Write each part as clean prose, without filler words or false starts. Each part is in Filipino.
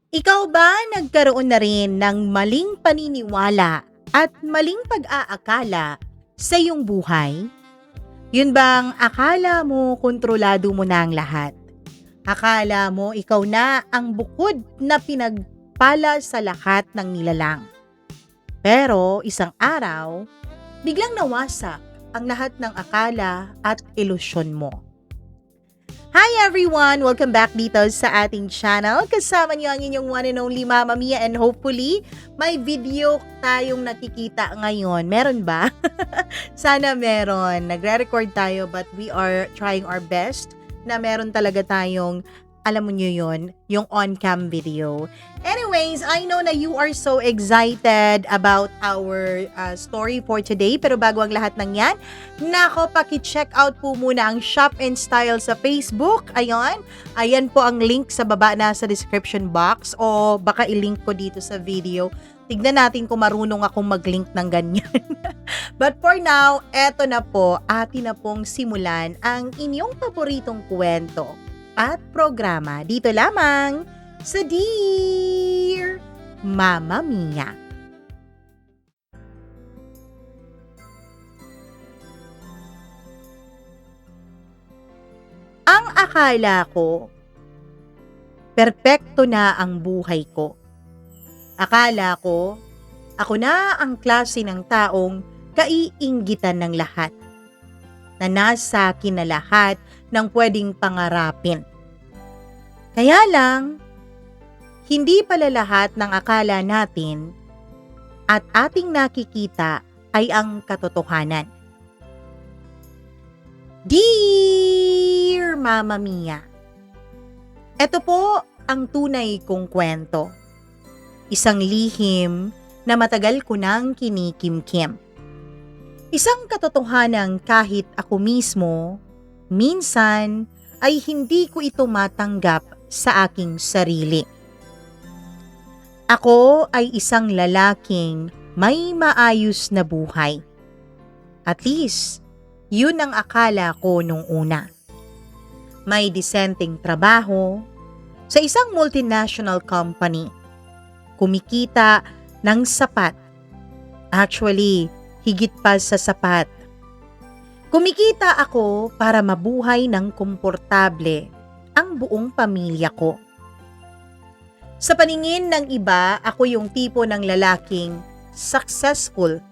Ikaw ba nagkaroon na rin ng maling paniniwala at maling pag-aakala sa iyong buhay? Yun bang akala mo kontrolado mo na ang lahat? Akala mo ikaw na ang bukod na pinagpala sa lahat ng nilalang. Pero isang araw, biglang nawasak ang lahat ng akala at ilusyon mo. Hi everyone! Welcome back dito sa ating channel. Kasama niyo ang inyong one and only Mama Mia, and hopefully may video tayong nakikita ngayon. Meron ba? Sana meron. Nagre-record tayo but we are trying our best na meron talaga tayong, alam mo nyo yun, yung on-cam video. Anyways, I know na you are so excited about our story for today. Pero bago ang lahat ng yan, nako, paki-check out po muna ang Shop and Style sa Facebook. Ayan po ang link sa baba na sa description box, o baka i-link ko dito sa video. Tignan natin kung marunong akong mag-link ng ganyan. But for now, eto na po, atin na pong simulan ang inyong paboritong kwento at programa dito lamang sa Dear Mama Mia. Ang akala ko, perpekto na ang buhay ko. Akala ko, ako na ang klase ng taong kaiinggitan ng lahat, na nasa akin na lahat ng pwedeng pangarapin. Kaya lang, hindi pala lahat ng akala natin at ating nakikita ay ang katotohanan. Dear Mama Mia, ito po ang tunay kong kwento. Isang lihim na matagal ko nang kinikimkim. Isang katotohanan kahit ako mismo, minsan ay hindi ko ito matanggap sa aking sarili. Ako ay isang lalaking may maayos na buhay. At least, yun ang akala ko nung una. May disenteng trabaho sa isang multinational company. Kumikita ng sapat. Actually, higit pa sa sapat. Kumikita ako para mabuhay ng komportable ang buong pamilya ko. Sa paningin ng iba, ako yung tipo ng lalaking successful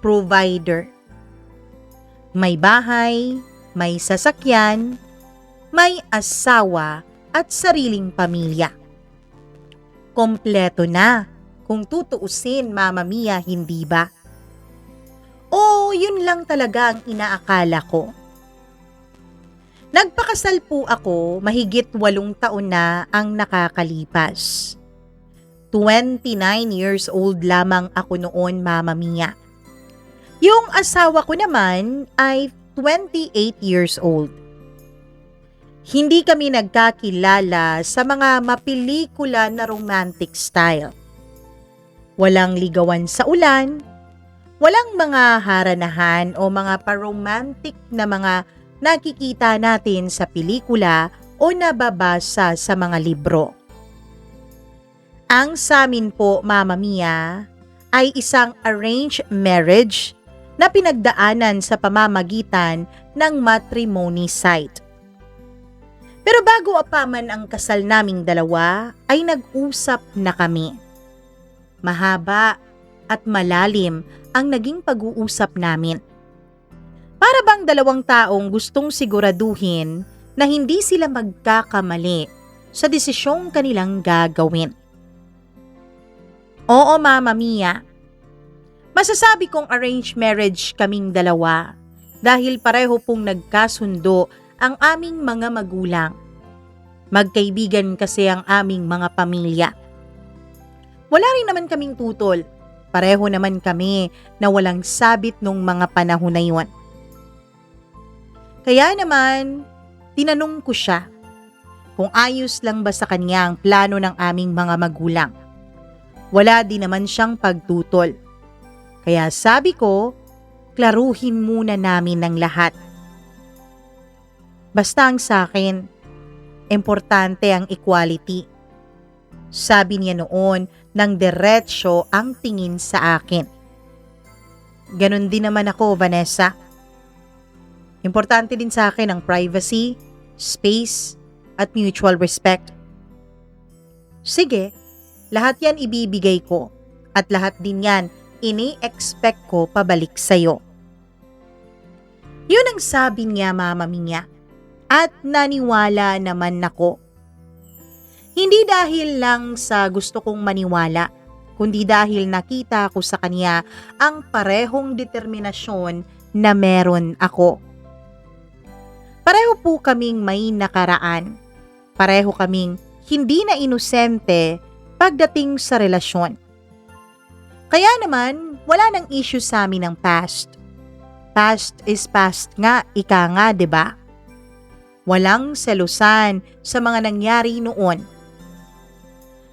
provider. May bahay, may sasakyan, may asawa at sariling pamilya. Kompleto na kung tutuusin, Mama Mia, hindi ba? O yun lang talaga ang inaakala ko. Nagpakasal po ako, mahigit 8 taon na ang nakakalipas. 29 years old lamang ako noon, Mama Mia. Yung asawa ko naman ay 28 years old. Hindi kami nagkakilala sa mga mapelikula na romantic style. Walang ligawan sa ulan, walang mga haranahan o mga paromantic na mga nakikita natin sa pelikula o nababasa sa mga libro. Ang sa amin po, Mama Mia, ay isang arranged marriage na pinagdaanan sa pamamagitan ng matrimony site. Pero bago apaman ang kasal naming dalawa, ay nag-usap na kami. Mahaba at malalim ang naging pag-uusap namin. Para bang 2 taong gustong siguraduhin na hindi sila magkakamali sa desisyong kanilang gagawin. Oo, Mama Mia. Masasabi kong arranged marriage kaming dalawa dahil pareho pong nagkasundo ang aming mga magulang. Magkaibigan kasi ang aming mga pamilya. Wala rin naman kaming tutol. Pareho naman kami na walang sabit nung mga panahon na yun. Kaya naman, tinanong ko siya kung ayos lang ba sa kanya ang plano ng aming mga magulang. Wala din naman siyang pagtutol. Kaya sabi ko, klaruhin muna namin ng lahat. Basta ang sa akin, importante ang equality. Sabi niya noon nang diretsyo ang tingin sa akin. Ganon din naman ako, Vanessa. Importante din sa akin ang privacy, space, at mutual respect. Sige, lahat yan ibibigay ko at lahat din yan ini-expect ko pabalik sa'yo. Yun ang sabi niya, Mama Mia, at naniwala naman ako. Hindi dahil lang sa gusto kong maniwala, kundi dahil nakita ko sa kanya ang parehong determinasyon na meron ako. Pareho po kaming may nakaraan. Pareho kaming hindi na inosente pagdating sa relasyon. Kaya naman, wala nang issue sa amin ng past. Past is past nga, ika nga, 'di ba? Walang selusan sa mga nangyari noon.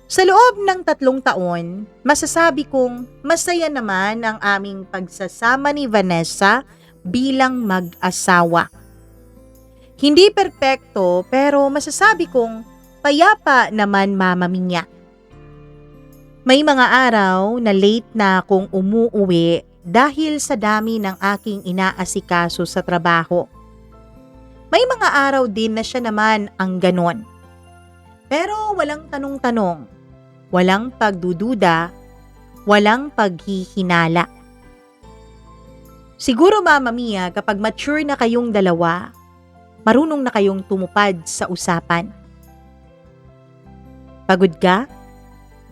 Sa loob ng 3 taon, masasabi kong masaya naman ang aming pagsasama ni Vanessa bilang mag-asawa. Hindi perpekto pero masasabi kong payapa naman, Mama Mia. May mga araw na late na akong umuuwi dahil sa dami ng aking inaasikaso sa trabaho. May mga araw din na siya naman ang ganon. Pero walang tanong-tanong, walang pagdududa, walang paghihinala. Siguro, Mama Mia, kapag mature na kayong dalawa, marunong na kayong tumupad sa usapan. Pagod ka?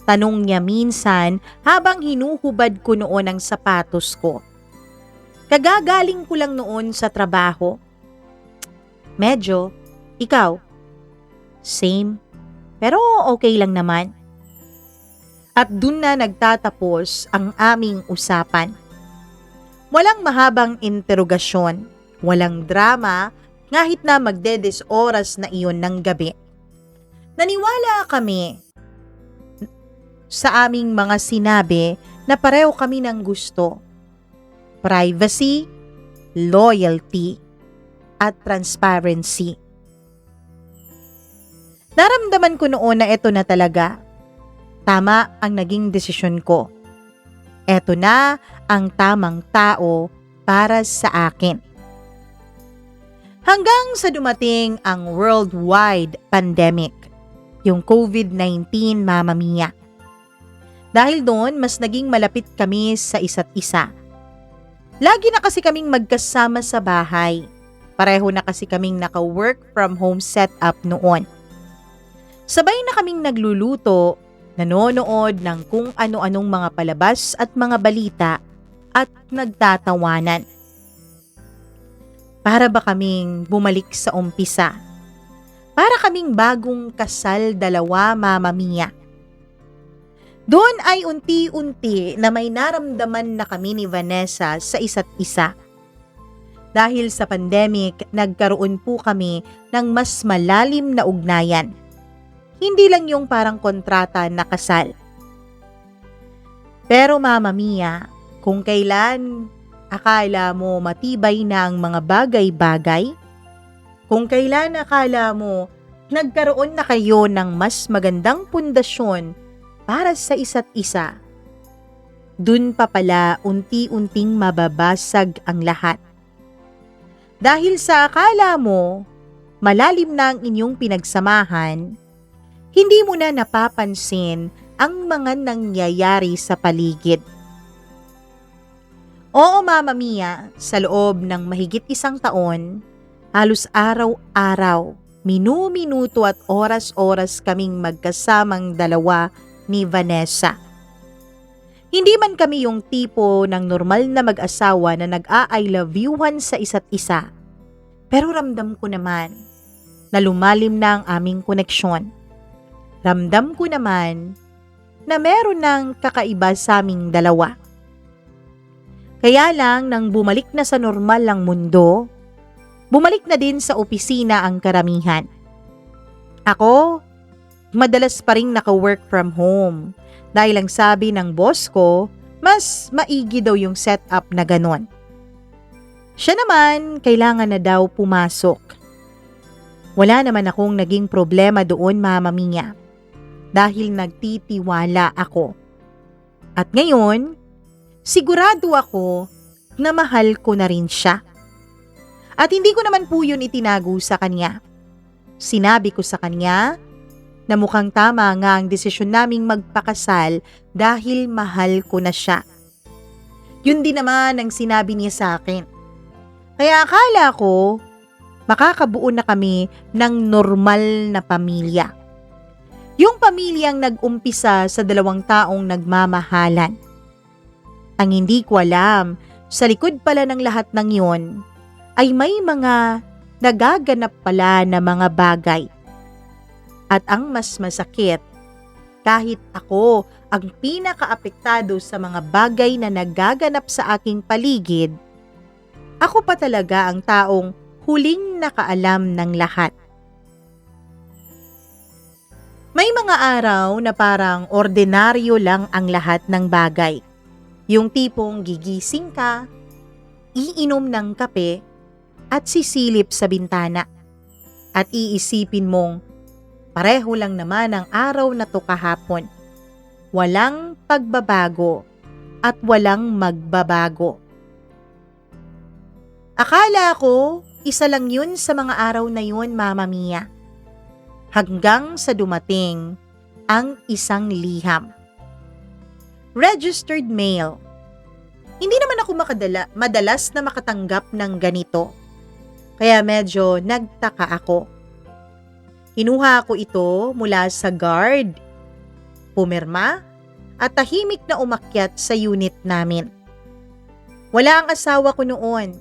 Tanong niya minsan habang hinuhubad ko noon ang sapatos ko. Kagagaling ko lang noon sa trabaho. Medyo. Ikaw? Same. Pero okay lang naman. At dun na nagtatapos ang aming usapan. Walang mahabang interogasyon, walang drama, kahit na magdedes oras na iyon ng gabi. Naniwala kami sa aming mga sinabi na pareho kami ng gusto. Privacy, loyalty, at transparency. Naramdaman ko noon na ito na talaga. Tama ang naging desisyon ko. Ito na ang tamang tao para sa akin. Hanggang sa dumating ang worldwide pandemic, yung COVID-19, Mama Mia. Dahil doon, mas naging malapit kami sa isa't isa. Lagi na kasi kaming magkasama sa bahay. Pareho na kasi kaming naka-work from home setup noon. Sabay na kaming nagluluto, nanonood ng kung ano-anong mga palabas at mga balita at nagtatawanan. Para ba kaming bumalik sa umpisa? Para kaming bagong kasal dalawa, Mama Mia. Doon ay unti-unti na may naramdaman na kami ni Vanessa sa isa't isa. Dahil sa pandemic, nagkaroon po kami ng mas malalim na ugnayan. Hindi lang yung parang kontrata na kasal. Pero Mama Mia, kung kailan akala mo matibay na ang mga bagay-bagay, kung kailan akala mo nagkaroon na kayo ng mas magandang pundasyon para sa isa't isa, dun pa pala unti-unting mababasag ang lahat. Dahil sa akala mo malalim na ang inyong pinagsamahan, hindi mo na napapansin ang mga nangyayari sa paligid. Oo, Mama Mia, sa loob ng mahigit 1 taon, halos araw-araw, minu-minuto at oras-oras kaming magkasamang dalawa ni Vanessa. Hindi man kami yung tipo ng normal na mag-asawa na nag-a-I love you-han sa isa't isa, pero ramdam ko naman na lumalim na ang aming koneksyon. Ramdam ko naman na meron ng kakaiba sa aming dalawa. Kaya lang nang bumalik na sa normal ang mundo, bumalik na din sa opisina ang karamihan. Ako, madalas pa rin naka-work from home dahil ang sabi ng boss ko, mas maigi daw yung setup na ganon. Siya naman, kailangan na daw pumasok. Wala naman akong naging problema doon, Mama Mia. dahil nagtitiwala ako. At ngayon, sigurado ako na mahal ko na rin siya. At hindi ko naman po yun itinago sa kanya. Sinabi ko sa kanya na mukhang tama nga ang desisyon naming magpakasal dahil mahal ko na siya. Yun din naman ang sinabi niya sa akin. Kaya akala ko makakabuo na kami ng normal na pamilya. Yung pamilyang nag-umpisa sa 2 taong nagmamahalan. Ang hindi ko alam, sa likod pala ng lahat ng yon ay may mga nagaganap pala na mga bagay. At ang mas masakit, kahit ako ang pinakaapektado sa mga bagay na nagaganap sa aking paligid, ako pa talaga ang taong huling nakaalam ng lahat. May mga araw na parang ordinaryo lang ang lahat ng bagay. Yung tipong gigising ka, iinom ng kape, at sisilip sa bintana. At iisipin mong, pareho lang naman ang araw na to kahapon. Walang pagbabago at walang magbabago. Akala ko, isa lang yun sa mga araw na yun, Mama Mia. Hanggang sa dumating ang isang liham. Registered mail. Hindi naman ako madalas na makatanggap ng ganito. Kaya medyo nagtaka ako. Kinuha ko ito mula sa guard. Pumirma at tahimik na umakyat sa unit namin. Wala ang asawa ko noon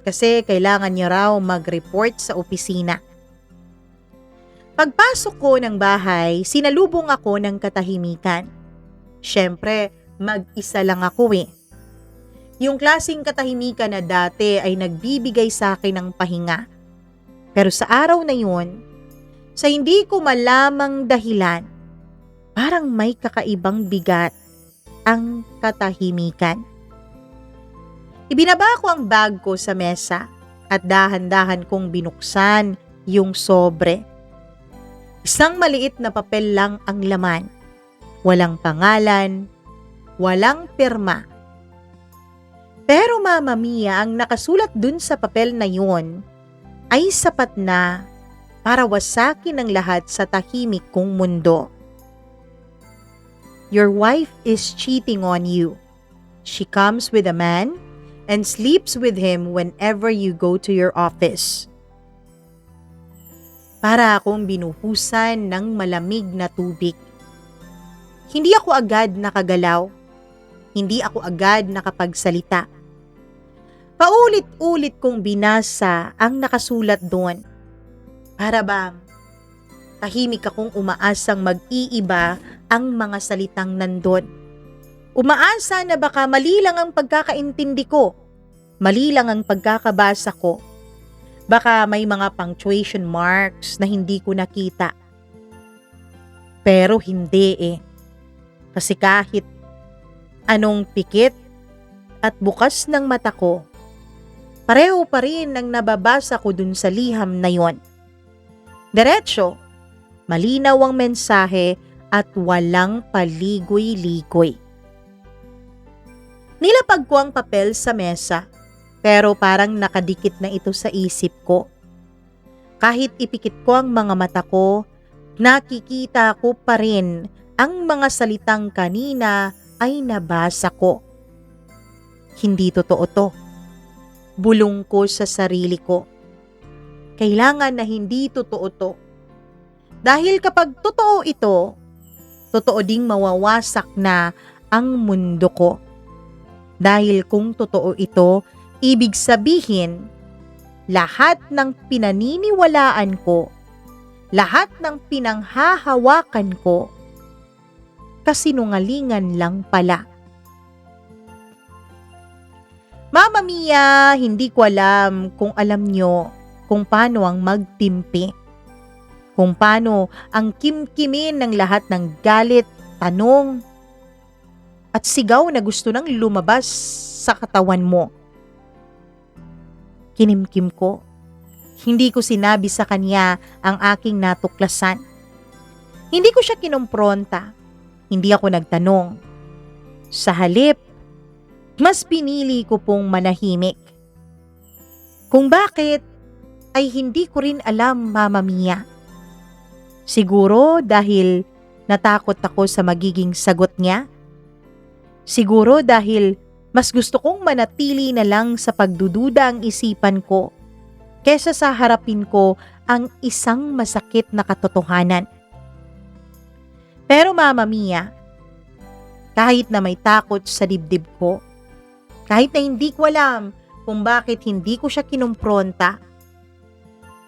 kasi kailangan niya raw mag-report sa opisina. Pagpasok ko ng bahay, sinalubong ako ng katahimikan. Siyempre, mag-isa lang ako eh. Yung klaseng katahimikan na dati ay nagbibigay sa akin ng pahinga. Pero sa araw na yun, sa hindi ko malamang dahilan, parang may kakaibang bigat ang katahimikan. Ibinaba ko ang bag ko sa mesa at dahan-dahan kong binuksan yung sobre. Isang maliit na papel lang ang laman. Walang pangalan, walang pirma. Pero Mama Mia, ang nakasulat dun sa papel na yun ay sapat na para wasakin ang lahat sa tahimik kong mundo. Your wife is cheating on you. She comes with a man and sleeps with him whenever you go to your office. Para akong binuhusan ng malamig na tubig. Hindi ako agad nakagalaw. Hindi ako agad nakapagsalita. Paulit-ulit kong binasa ang nakasulat doon. Para bang tahimik akong umaasang mag-iiba ang mga salitang nandun. Umaasa na baka mali lang ang pagkakaintindi ko. Mali lang ang pagkakabasa ko. Baka may mga punctuation marks na hindi ko nakita. Pero hindi eh. Kasi kahit anong pikit at bukas ng mata ko, pareho pa rin ang nababasa ko dun sa liham na yon. Diretso, malinaw ang mensahe at walang paligoy-ligoy. Nilapag ko ang papel sa mesa. Pero parang nakadikit na ito sa isip ko. Kahit ipikit ko ang mga mata ko, nakikita ko pa rin ang mga salitang kanina ay nabasa ko. Hindi totoo to. Bulong ko sa sarili ko. Kailangan na hindi totoo to. Dahil kapag totoo ito, totoo ding mawawasak na ang mundo ko. Dahil kung totoo ito, ibig sabihin, lahat ng pinaniniwalaan ko, lahat ng pinanghahawakan ko, kasinungalingan lang pala. Mama Mia, hindi ko alam kung alam nyo kung paano ang magtimpi. Kung paano ang kimkimin ng lahat ng galit, tanong, at sigaw na gusto nang lumabas sa katawan mo. Kinimkim ko. Hindi ko sinabi sa kanya ang aking natuklasan. Hindi ko siya kinompronta. Hindi ako nagtanong. Sa halip, mas pinili ko pong manahimik. Kung bakit, ay hindi ko rin alam, Mama Mia. Siguro dahil natakot ako sa magiging sagot niya. Siguro dahil mas gusto kong manatili na lang sa pagdududa ang isipan ko kesa sa harapin ko ang isang masakit na katotohanan. Pero Mama Mia, kahit na may takot sa dibdib ko, kahit na hindi ko alam kung bakit hindi ko siya kinumpronta,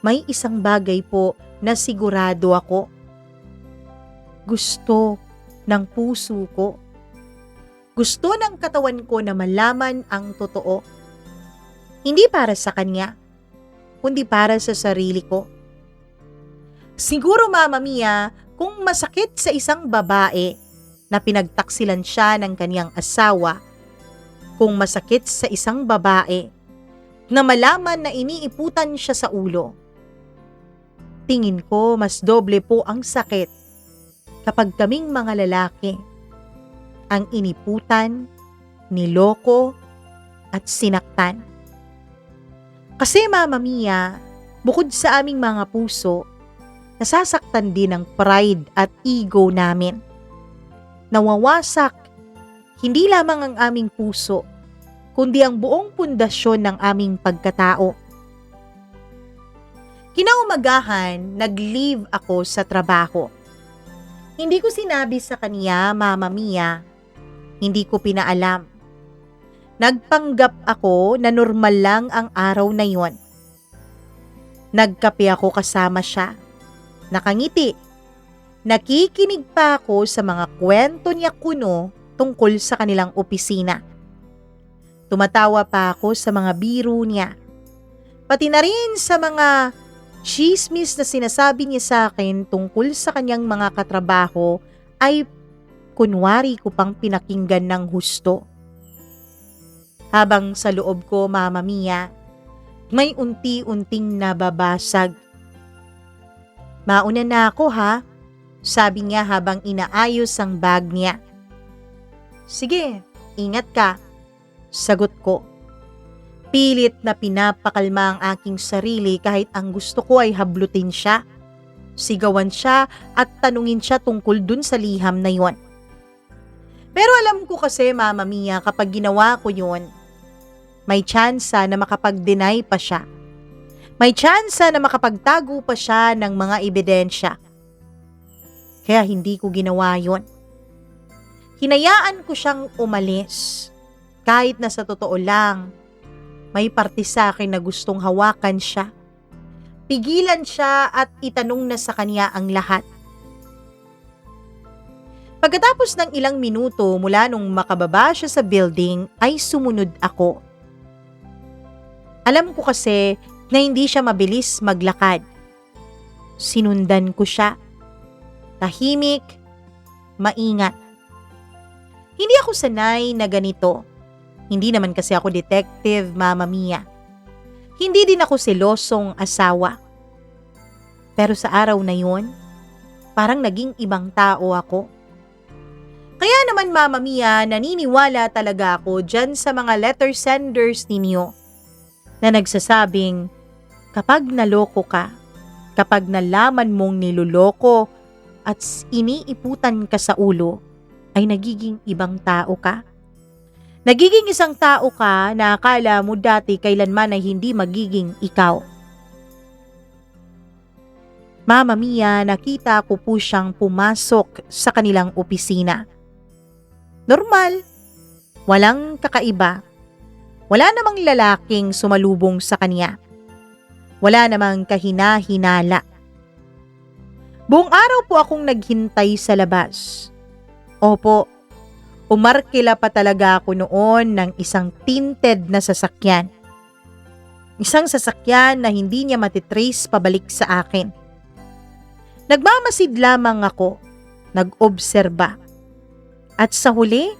may isang bagay po na sigurado ako. Gusto ng puso ko. Gusto ng katawan ko na malaman ang totoo. Hindi para sa kanya, kundi para sa sarili ko. Siguro Mama Mia, kung masakit sa isang babae na pinagtaksilan siya ng kanyang asawa, kung masakit sa isang babae na malaman na iniiputan siya sa ulo, tingin ko mas doble po ang sakit kapag kaming mga lalaki ang iniputan, niloko at sinaktan. Kasi Mama Mia, bukod sa aming mga puso, nasasaktan din ang pride at ego namin. Nawawasak hindi lamang ang aming puso, kundi ang buong pundasyon ng aming pagkatao. Kinaumagahan, nag-leave ako sa trabaho. Hindi ko sinabi sa kanya, Mama Mia, hindi ko pinaalam. Nagpanggap ako na normal lang ang araw na yon. Nagkape ako kasama siya. Nakangiti. Nakikinig pa ako sa mga kwento niya kuno tungkol sa kanilang opisina. Tumatawa pa ako sa mga biro niya. Pati na rin sa mga chismis na sinasabi niya sa akin tungkol sa kanyang mga katrabaho ay kunwari ko pang pinakinggan ng husto. Habang sa loob ko, Mama Mia, may unti-unting nababasag. Mauna na ako ha, sabi niya habang inaayos ang bag niya. Sige, ingat ka, sagot ko. Pilit na pinapakalma ang aking sarili kahit ang gusto ko ay hablutin siya, sigawan siya at tanungin siya tungkol dun sa liham na yon. Pero alam ko kasi, Mama Mia, kapag ginawa ko yun, may tsansa na makapag-deny pa siya. May tsansa na makapagtago pa siya ng mga ebidensya. Kaya hindi ko ginawa yun. Hinayaan ko siyang umalis. Kahit na sa totoo lang, may parte sa akin na gustong hawakan siya. Pigilan siya at itanong na sa kanya ang lahat. Pagkatapos ng ilang minuto mula nung makababa siya sa building, ay sumunod ako. Alam ko kasi na hindi siya mabilis maglakad. Sinundan ko siya. Tahimik, maingat. Hindi ako sanay na ganito. Hindi naman kasi ako detective, Mama Mia. Hindi din ako selosong asawa. Pero sa araw na yun, parang naging ibang tao ako. Kaya naman, Mama Mia, naniniwala talaga ako dyan sa mga letter senders ninyo na nagsasabing kapag naloko ka, kapag nalaman mong niloloko at iniiputan ka sa ulo, ay nagiging ibang tao ka. Nagiging isang tao ka na akala mo dati kailanman ay hindi magiging ikaw. Mama Mia, nakita ko po siyang pumasok sa kanilang opisina. Normal, walang kakaiba. Wala namang lalaking sumalubong sa kanya. Wala namang kahina-hinala. Buong araw po akong naghintay sa labas. Opo, umarkila pa talaga ako noon ng isang tinted na sasakyan. Isang sasakyan na hindi niya matitrace pabalik sa akin. Nagmamasid lamang ako, nag-obserba. At sa huli,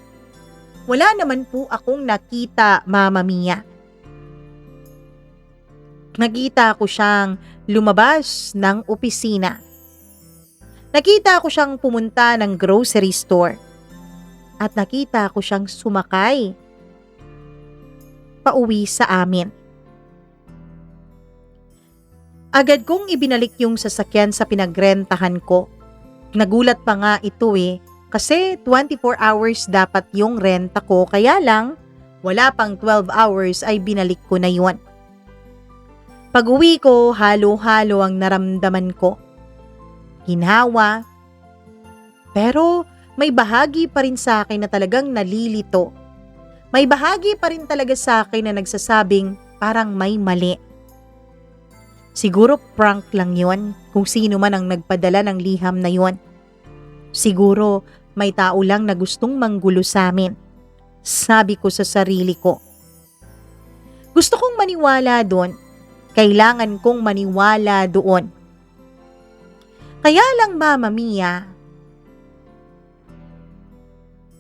wala naman po akong nakita, Mama Mia. Nakita ko siyang lumabas ng opisina. Nakita ko siyang pumunta ng grocery store at nakita ko siyang sumakay pauwi sa amin. Agad kong ibinalik yung sasakyan sa pinagrentahan ko. Nagulat pa nga ito kasi 24 hours dapat yung renta ko, kaya lang wala pang 12 hours ay binalik ko na yon. Pag-uwi ko, halo-halo ang naramdaman ko. Ginhawa, pero may bahagi pa rin sa akin na talagang nalilito. May bahagi pa rin talaga sa akin na nagsasabing parang may mali. Siguro prank lang yon kung sino man ang nagpadala ng liham na yon. Siguro may tao lang na gustong manggulo sa amin. Sabi ko sa sarili ko. Gusto kong maniwala doon. Kailangan kong maniwala doon. Kaya lang, Mama Mia,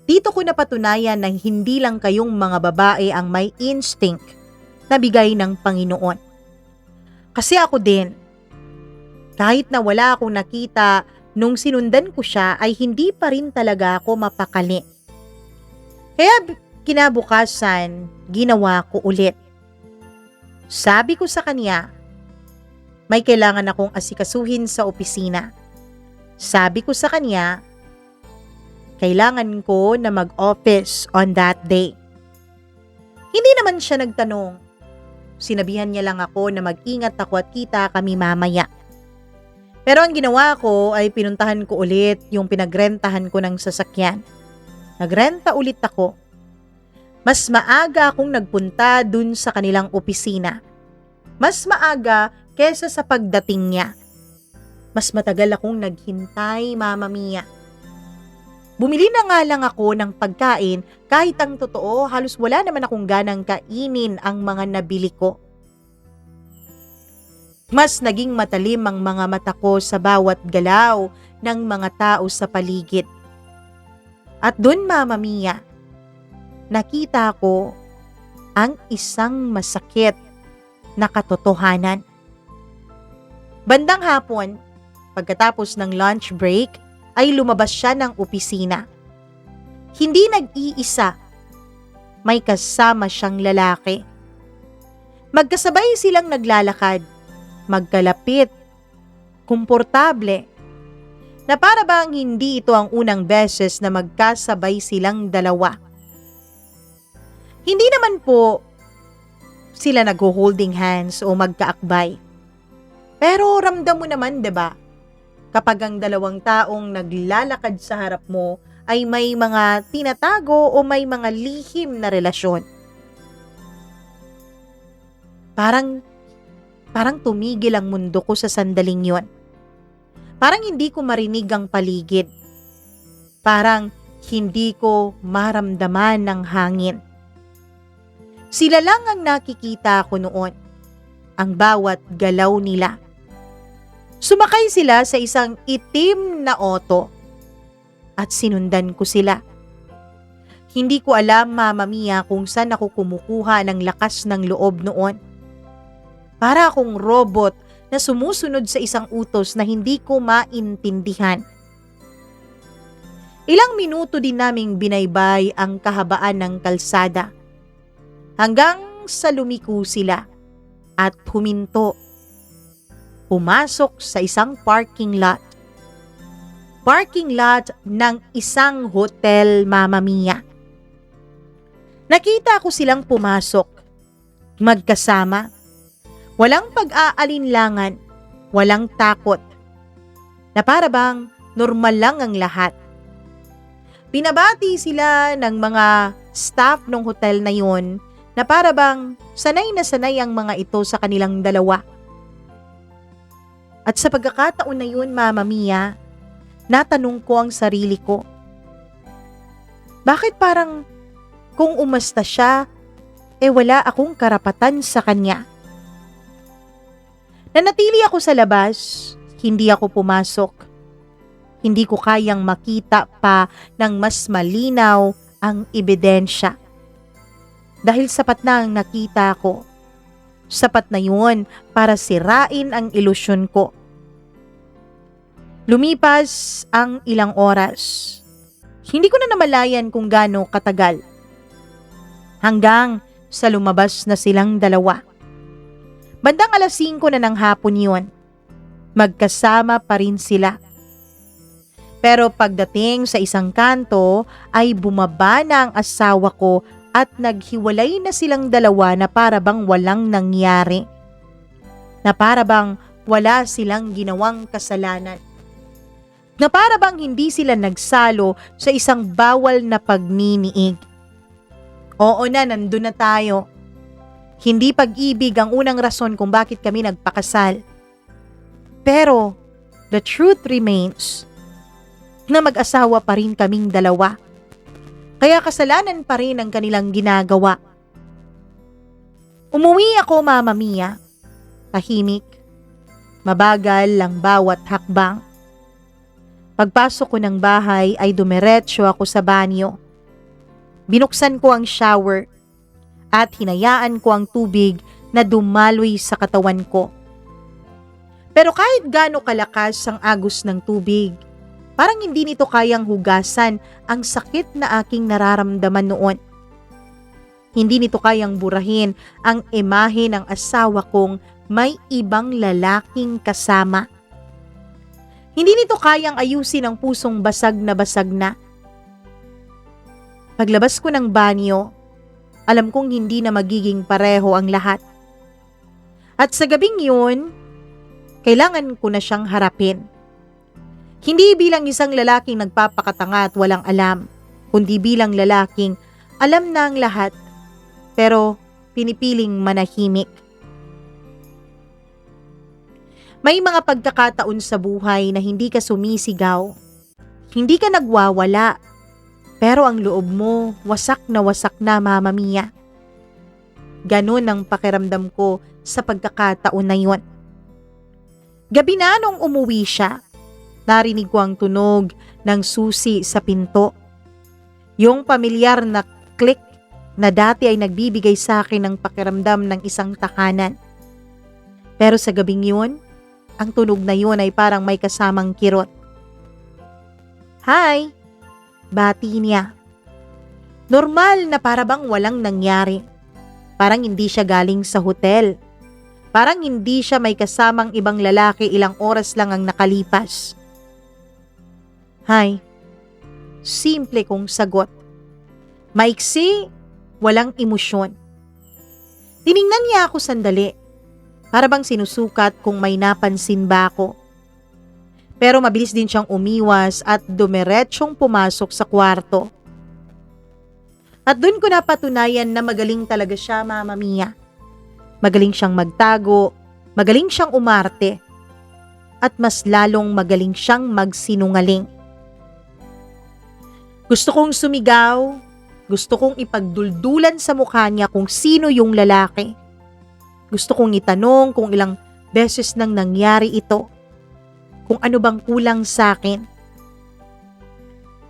dito ko napatunayan na hindi lang kayong mga babae ang may instinct na bigay ng Panginoon. Kasi ako din, kahit na wala akong nakita nung sinundan ko siya, ay hindi pa rin talaga ako mapakali. Kaya kinabukasan, ginawa ko ulit. Sabi ko sa kanya, may kailangan akong asikasuhin sa opisina. Sabi ko sa kanya, kailangan ko na mag-office on that day. Hindi naman siya nagtanong. Sinabihan niya lang ako na mag-ingat ako at kita kami mamaya. Pero ang ginawa ko ay pinuntahan ko ulit yung pinagrentahan ko ng sasakyan. Nagrenta ulit ako. Mas maaga akong nagpunta dun sa kanilang opisina. Mas maaga kesa sa pagdating niya. Mas matagal akong naghintay, Mama Mia. Bumili na nga lang ako ng pagkain kahit ang totoo halos wala naman akong ganang kainin ang mga nabili ko. Mas naging matalim ang mga mata ko sa bawat galaw ng mga tao sa paligid. At dun, Mama Mia, nakita ko ang isang masakit na katotohanan. Bandang hapon, pagkatapos ng lunch break, ay lumabas siya ng opisina. Hindi nag-iisa, may kasama siyang lalaki. Magkasabay silang naglalakad, magkalapit, komportable, na para bang hindi ito ang unang beses na magkasabay silang dalawa. Hindi naman po sila nag-holding hands o magkaakbay. Pero ramdam mo naman, 'di ba? Kapag ang dalawang taong naglalakad sa harap mo ay may mga tinatago o may mga lihim na relasyon. Parang tumigil ang mundo ko sa sandaling yon. Parang hindi ko marinig ang paligid. Parang hindi ko maramdaman ng hangin. Sila lang ang nakikita ko noon. Ang bawat galaw nila. Sumakay sila sa isang itim na auto at sinundan ko sila. Hindi ko alam, Mama Mia, kung saan ako kumukuha ng lakas ng loob noon. Para akong robot na sumusunod sa isang utos na hindi ko maintindihan. Ilang minuto din naming binaybay ang kahabaan ng kalsada hanggang sa lumiko sila at huminto. Pumasok sa isang parking lot. Parking lot ng isang hotel, Mama Mia. Nakita ko silang pumasok. Magkasama. Walang pag-aalinlangan. Walang takot. Na para bang normal lang ang lahat. Pinabati sila ng mga staff ng hotel na yun na para bang sanay na sanay ang mga ito sa kanilang dalawa. At sa pagkakataon na yun, Mama Mia, natanong ko ang sarili ko. Bakit parang kung umasta siya, wala akong karapatan sa kanya? Nanatili ako sa labas, hindi ako pumasok. Hindi ko kayang makita pa ng mas malinaw ang ebidensya. Dahil sapat na ang nakita ko. Sapat na yun para sirain ang ilusyon ko. Lumipas ang ilang oras. Hindi ko na namalayan kung gaano katagal. Hanggang sa lumabas na silang dalawa. Bandang 5:00 na ng hapon yun. Magkasama pa rin sila. Pero pagdating sa isang kanto ay bumaba na ang asawa ko at naghiwalay na silang dalawa na para bang walang nangyari. Na para bang wala silang ginawang kasalanan. Na para bang hindi sila nagsalo sa isang bawal na pagniniig. Oo na, nandun na tayo. Hindi pag-ibig ang unang rason kung bakit kami nagpakasal. Pero the truth remains na mag-asawa pa rin kaming dalawa. Kaya kasalanan pa rin ang kanilang ginagawa. Umuwi ako, Mama Mia. Tahimik. Mabagal lang bawat hakbang. Pagpasok ko ng bahay ay dumiretso ako sa banyo. Binuksan ko ang shower at hinayaan ko ang tubig na dumaloy sa katawan ko. Pero kahit gaano kalakas ang agos ng tubig, parang hindi nito kayang hugasan ang sakit na aking nararamdaman noon. Hindi nito kayang burahin ang imahe ng asawa kong may ibang lalaking kasama. Hindi nito kayang ayusin ang pusong basag na basag na. Paglabas ko ng banyo, alam kong hindi na magiging pareho ang lahat. At sa gabing yun, kailangan ko na siyang harapin. Hindi bilang isang lalaking nagpapakatanga at walang alam, kundi bilang lalaking alam na ang lahat, pero pinipiling manahimik. May mga pagkakataon sa buhay na hindi ka sumisigaw, hindi ka nagwawala, pero ang loob mo wasak na, Mama Mia. Ganun ang pakiramdam ko sa pagkakataon na yun. Gabi na nung umuwi siya, narinig ko ang tunog ng susi sa pinto. Yung pamilyar na click na dati ay nagbibigay sa akin ng pakiramdam ng isang tahanan. Pero sa gabing yun, ang tunog na yun ay parang may kasamang kirot. Hi! Bati niya. Normal na para bang walang nangyari. Parang hindi siya galing sa hotel. Parang hindi siya may kasamang ibang lalaki ilang oras lang ang nakalipas. Hi. Simple kong sagot. Maiksi, walang emosyon. Tiningnan niya ako sandali. Para bang sinusukat kung may napansin ba ako. Pero mabilis din siyang umiwas at dumiretsyong pumasok sa kwarto. At doon ko napatunayan na magaling talaga siya, Mama Mia. Magaling siyang magtago, magaling siyang umarte, at mas lalong magaling siyang magsinungaling. Gusto kong sumigaw, gusto kong ipagduldulan sa mukha niya kung sino yung lalaki. Gusto kong itanong kung ilang beses nang nangyari ito. Kung ano bang kulang sa akin.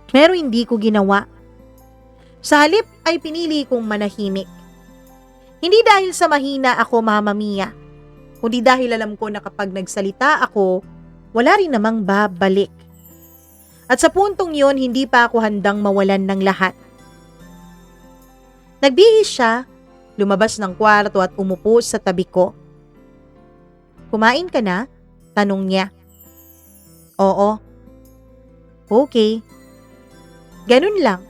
Pero hindi ko ginawa. Sa halip ay pinili kong manahimik. Hindi dahil sa mahina ako, Mama Mia, kundi dahil alam ko na kapag nagsalita ako, wala rin namang babalik. At sa puntong yon, hindi pa ako handang mawalan ng lahat. Nagbihis siya, lumabas ng kwarto at umupo sa tabi ko. Kumain ka na? Tanong niya. Oo. Okay. Ganun lang.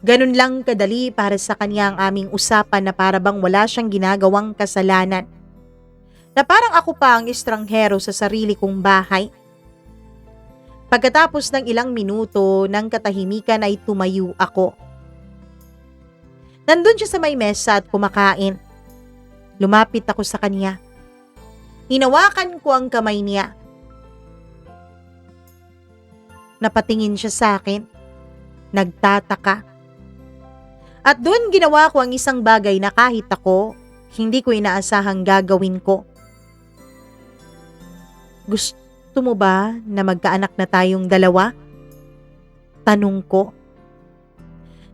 Ganun lang kadali para sa kanya ang aming usapan na para bang wala siyang ginagawang kasalanan. Na parang ako pa ang estranghero sa sarili kong bahay. Pagkatapos ng ilang minuto ng katahimikan ay tumayo ako. Nandun siya sa may mesa at kumakain. Lumapit ako sa kanya. Hinawakan ko ang kamay niya. Napatingin siya sa akin. Nagtataka. At doon ginawa ko ang isang bagay na kahit ako, hindi ko inaasahang gagawin ko. Gusto mo ba na magkaanak na tayong dalawa? Tanong ko.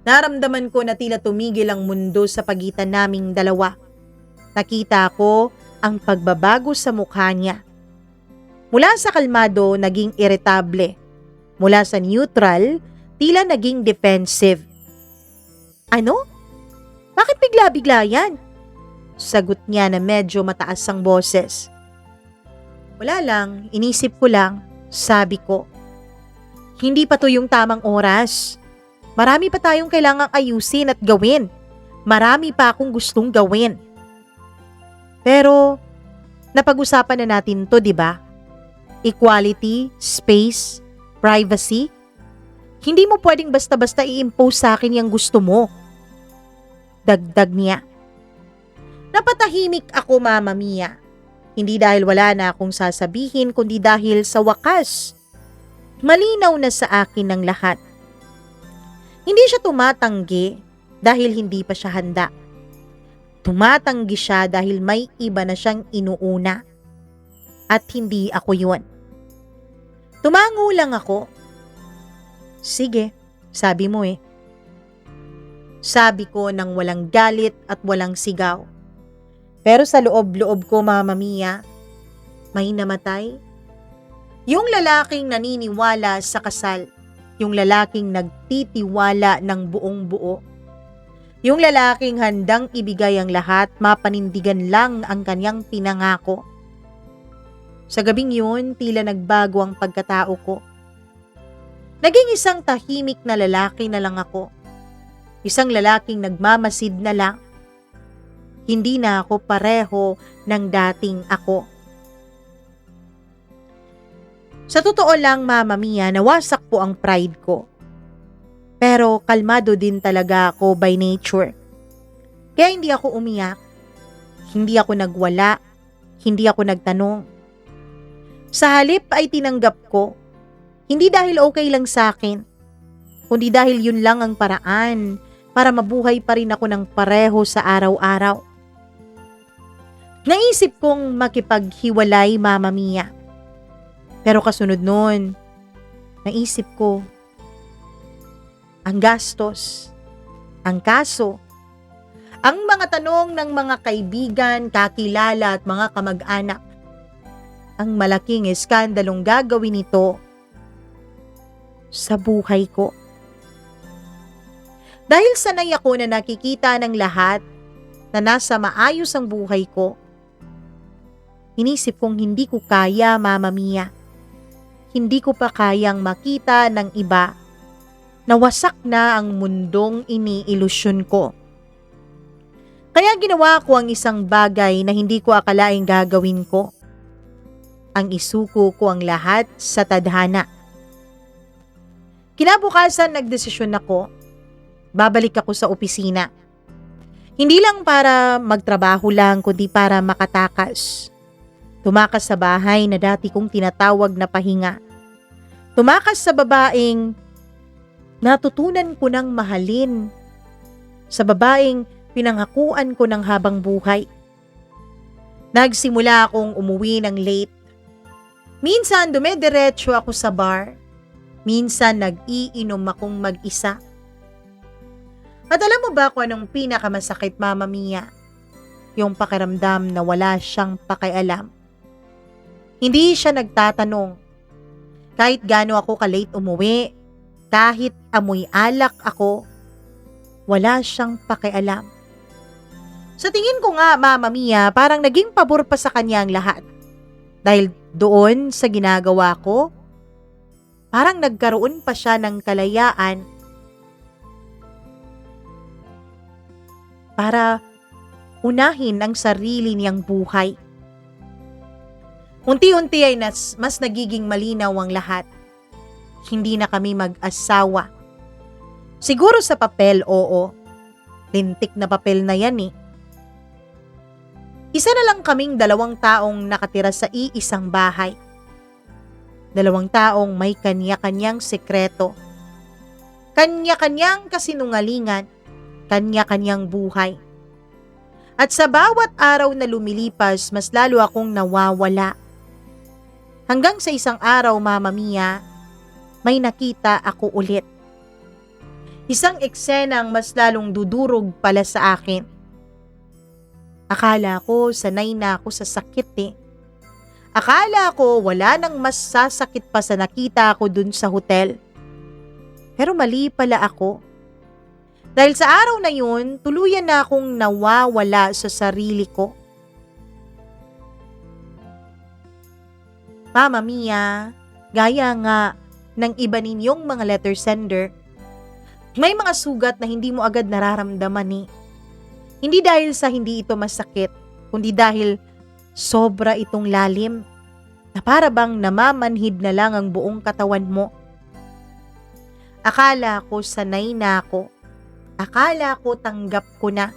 Naramdaman ko na tila tumigil ang mundo sa pagitan naming dalawa. Nakita ko ang pagbabago sa mukha niya. Mula sa kalmado, naging iritable. Mula sa neutral, tila naging defensive. Ano? Bakit bigla-bigla yan? Sagot niya na medyo mataas ang boses. Wala lang, inisip ko lang, sabi ko. Hindi pa to yung tamang oras. Marami pa tayong kailangang ayusin at gawin. Marami pa akong gustong gawin. Pero, napag-usapan na natin to, di ba? Equality, space, privacy. Hindi mo pwedeng basta-basta i-impose sa akin yung gusto mo. Dagdag niya. Napatahimik ako, Mama Mia. Hindi dahil wala na akong sasabihin, kundi dahil sa wakas. Malinaw na sa akin ng lahat. Hindi siya tumatanggi dahil hindi pa siya handa. Tumatanggi siya dahil may iba na siyang inuuna. At hindi ako yun. Tumango lang ako. Sige, sabi mo eh. Sabi ko nang walang galit at walang sigaw. Pero sa loob-loob ko, Mama Mia, may namatay. Yung lalaking naniniwala sa kasal. Yung lalaking nagtitiwala ng buong buo. Yung lalaking handang ibigay ang lahat, mapanindigan lang ang kanyang pinangako. Sa gabing yun, tila nagbago ang pagkatao ko. Naging isang tahimik na lalaki na lang ako. Isang lalaking nagmamasid na lang. Hindi na ako pareho ng dating ako. Sa totoo lang, Mama Mia, nawasak po ang pride ko. Pero kalmado din talaga ako by nature. Kaya hindi ako umiyak. Hindi ako nagwala. Hindi ako nagtanong. Sa halip ay tinanggap ko. Hindi dahil okay lang sa akin. Kundi dahil yun lang ang paraan para mabuhay pa rin ako ng pareho sa araw-araw. Naisip kong makipaghiwalay, Mama Mia. Pero kasunod nun, naisip ko, ang gastos, ang kaso, ang mga tanong ng mga kaibigan, kakilala at mga kamag-anak, ang malaking eskandalong gagawin nito sa buhay ko. Dahil sanay ako na nakikita ng lahat na nasa maayos ang buhay ko, inisip kong hindi ko kaya, Mama Mia. Hindi ko pa kayang makita ng iba na wasak na ang mundong iniilusyon ko. Kaya ginawa ko ang isang bagay na hindi ko akalaing gagawin ko. Ang isuko ko ang lahat sa tadhana. Kinabukasan nagdesisyon ako. Babalik ako sa opisina. Hindi lang para magtrabaho lang, kundi para makatakas. Tumakas sa bahay na dati kong tinatawag na pahinga. Tumakas sa babaeng natutunan ko ng mahalin. Sa babaeng pinangakuan ko ng habang buhay. Nagsimula akong umuwi ng late. Minsan dumediretso ako sa bar. Minsan nag-iinom akong mag-isa. At alam mo ba kung anong pinakamasakit, Mama Mia? Yung pakiramdam na wala siyang pakialam. Hindi siya nagtatanong. Kahit gaano ako ka-late umuwi, kahit amoy alak ako, wala siyang pakialam. Sa tingin ko nga, Mama Mia, parang naging pabor pa sa kanya ang lahat. Dahil doon sa ginagawa ko, parang nagkaroon pa siya ng kalayaan para unahin ang sarili niyang buhay. Unti-unti ay mas nagiging malinaw ang lahat. Hindi na kami mag-asawa. Siguro sa papel, oo. Lintik na papel na yan eh. Isa na lang kaming 2 taong nakatira sa iisang bahay. 2 taong may kanya-kanyang sekreto. Kanya-kanyang kasinungalingan. Kanya-kanyang buhay. At sa bawat araw na lumilipas, mas lalo akong nawawala. Hanggang sa isang araw, Mama Mia, may nakita ako ulit. Isang eksenang mas lalong dudurog pala sa akin. Akala ko sanay na ako sa sakit eh. Akala ko wala nang mas sasakit pa sa nakita ko dun sa hotel. Pero mali pala ako. Dahil sa araw na yun, tuluyan na akong nawawala sa sarili ko. Mama Mia, gaya nga ng iba ninyong mga letter sender, may mga sugat na hindi mo agad nararamdaman . Hindi dahil sa hindi ito masakit, kundi dahil sobra itong lalim na para bang namamanhid na lang ang buong katawan mo. Akala ko sanay na ako. Akala ko tanggap ko na.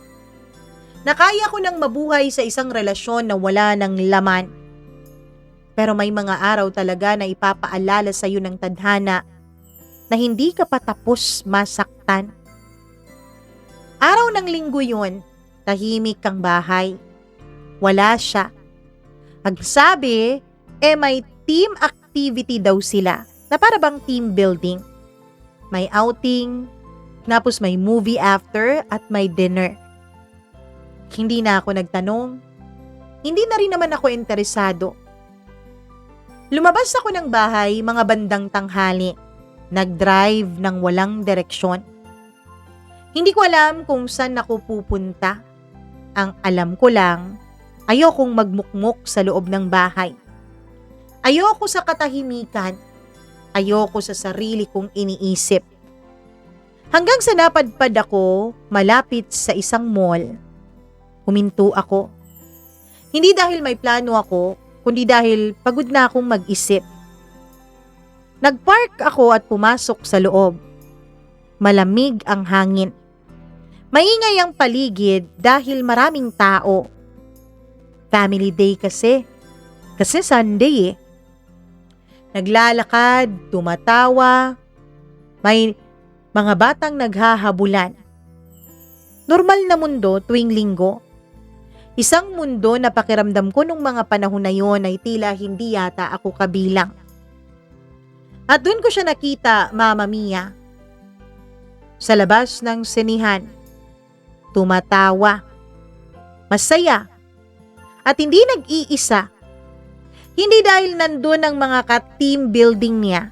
Nakaya ko nang mabuhay sa isang relasyon na wala ng laman. Pero may mga araw talaga na ipapaalala sa iyo ng tadhana na hindi ka pa tapos masaktan. Araw ng linggo yun, tahimik ang bahay. Wala siya. Ang sabi, may team activity daw sila na para bang team building. May outing, tapos may movie after at may dinner. Hindi na ako nagtanong. Hindi na rin naman ako interesado. Lumabas ako ng bahay mga bandang tanghali. Nag-drive ng walang direksyon. Hindi ko alam kung saan ako pupunta. Ang alam ko lang, ayokong magmukmok sa loob ng bahay. Ayoko sa katahimikan. Ayoko sa sarili kong iniisip. Hanggang sa napadpad ako malapit sa isang mall. Huminto ako. Hindi dahil may plano ako, kundi dahil pagod na akong mag-isip. Nagpark ako at pumasok sa loob. Malamig ang hangin. Maingay ang paligid dahil maraming tao. Family day kasi. Kasi Sunday . Naglalakad, tumatawa. May mga batang naghahabulan. Normal na mundo tuwing linggo. Isang mundo na pakiramdam ko nung mga panahon na yon ay tila hindi yata ako kabilang. At doon ko siya nakita, Mama Mia. Sa labas ng sinihan. Tumatawa. Masaya. At hindi nag-iisa. Hindi dahil nandun ang mga ka-team building niya.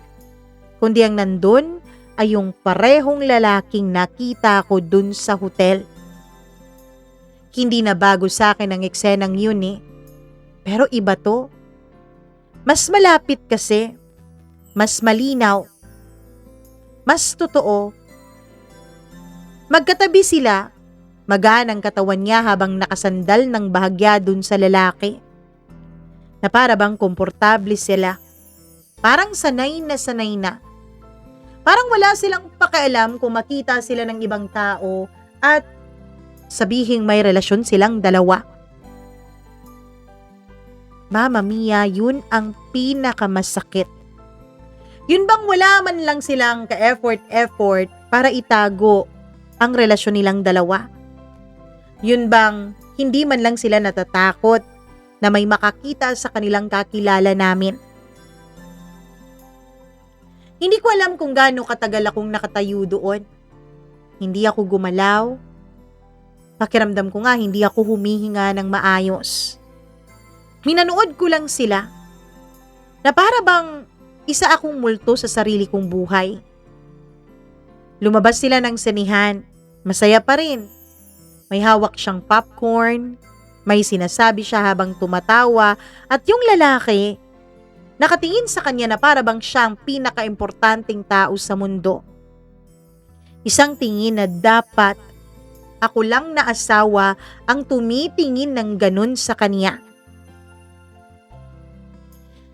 Kundi ang nandun ay yung parehong lalaking nakita ko dun sa hotel. Hindi na bago sa akin ang eksenang yun . Pero iba to. Mas malapit kasi. Mas malinaw. Mas totoo. Magkatabi sila. Magaan ang katawan niya habang nakasandal ng bahagya dun sa lalaki. Na para bang komportable sila. Parang sanay na. Parang wala silang pakialam kung makita sila ng ibang tao at sabihing may relasyon silang dalawa. Mama Mia, yun ang pinakamasakit. Yun bang wala man lang silang ka-effort para itago ang relasyon nilang dalawa? Yun bang hindi man lang sila natatakot na may makakita sa kanilang kakilala namin? Hindi ko alam kung gaano katagal akong nakatayo doon. Hindi ako gumalaw. Pakiramdam ko nga hindi ako humihinga ng maayos. Minanood ko lang sila. Na para bang isa akong multo sa sarili kong buhay. Lumabas sila ng sinihan. Masaya pa rin. May hawak siyang popcorn. May sinasabi siya habang tumatawa. At yung lalaki, nakatingin sa kanya na para bang siya ang pinaka-importanting tao sa mundo. Isang tingin na dapat ako lang na asawa ang tumitingin ng ganun sa kanya.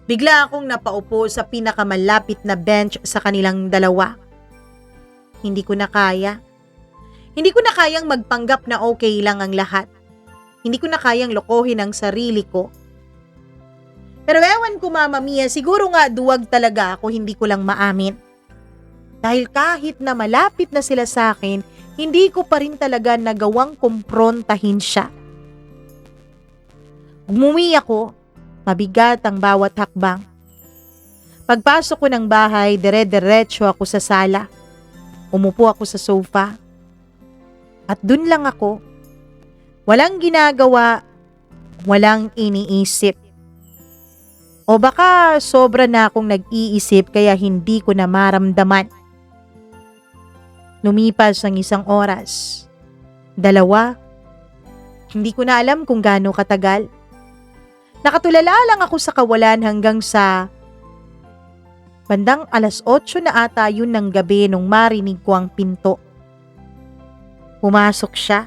Bigla akong napaupo sa pinakamalapit na bench sa kanilang dalawa. Hindi ko na kaya. Hindi ko na kayang magpanggap na okay lang ang lahat. Hindi ko na kayang lokohin ang sarili ko. Pero ewan ko, Mama Mia, siguro nga duwag talaga ako, hindi ko lang maamin. Dahil kahit na malapit na sila sa akin, hindi ko pa rin talaga nagawang kumprontahin siya. Umuwi ako, mabigat ang bawat hakbang. Pagpasok ko ng bahay, dire-diretso ako sa sala. Umupo ako sa sofa. At dun lang ako. Walang ginagawa, walang iniisip. O baka sobra na akong nag-iisip kaya hindi ko na maramdaman. Lumipas ang 1 oras. 2. Hindi ko na alam kung gaano katagal. Nakatulala lang ako sa kawalan hanggang sa bandang 8:00 na ata yun ng gabi nung marinig ko ang pinto. Pumasok siya.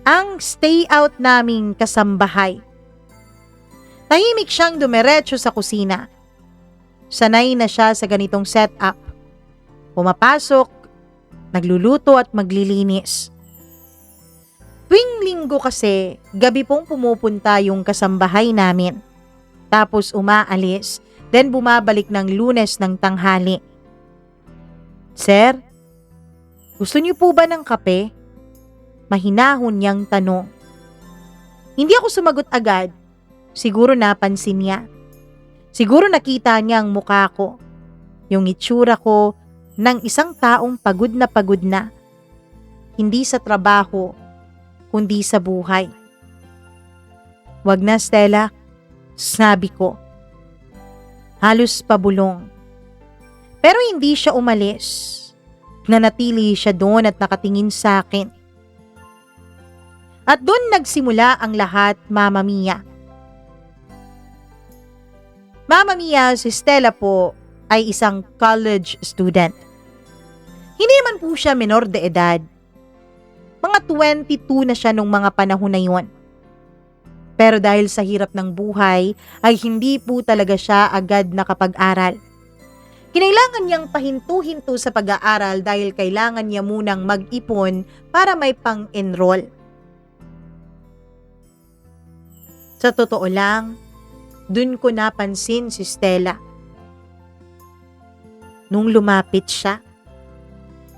Ang stay out naming kasambahay. Tahimik siyang dumiretso sa kusina. Sanay na siya sa ganitong setup. Pumapasok, nagluluto at maglilinis. Tuwing linggo kasi, gabi pong pumupunta yung kasambahay namin. Tapos umaalis, then bumabalik ng Lunes ng tanghali. Sir, gusto niyo po ba ng kape? Mahinahon niyang tanong. Hindi ako sumagot agad. Siguro napansin niya. Siguro nakita niya ang mukha ko. Yung itsura ko ng isang taong pagod na. Hindi sa trabaho, kundi sa buhay. Wag na, Stella, sabi ko. Halos pabulong. Pero hindi siya umalis. Nanatili siya doon at nakatingin sa akin. At doon nagsimula ang lahat, Mama Mia. Mama Mia, si Stella po ay isang college student. Hindi man po siya menor de edad. Mga 22 na siya nung mga panahon na yun. Pero dahil sa hirap ng buhay, ay hindi po talaga siya agad nakapag-aral. Kinailangan niyang pahinto-hinto sa pag-aaral dahil kailangan niya munang mag-ipon para may pang-enroll. Sa totoo lang, dun ko napansin si Stella. Nung lumapit siya,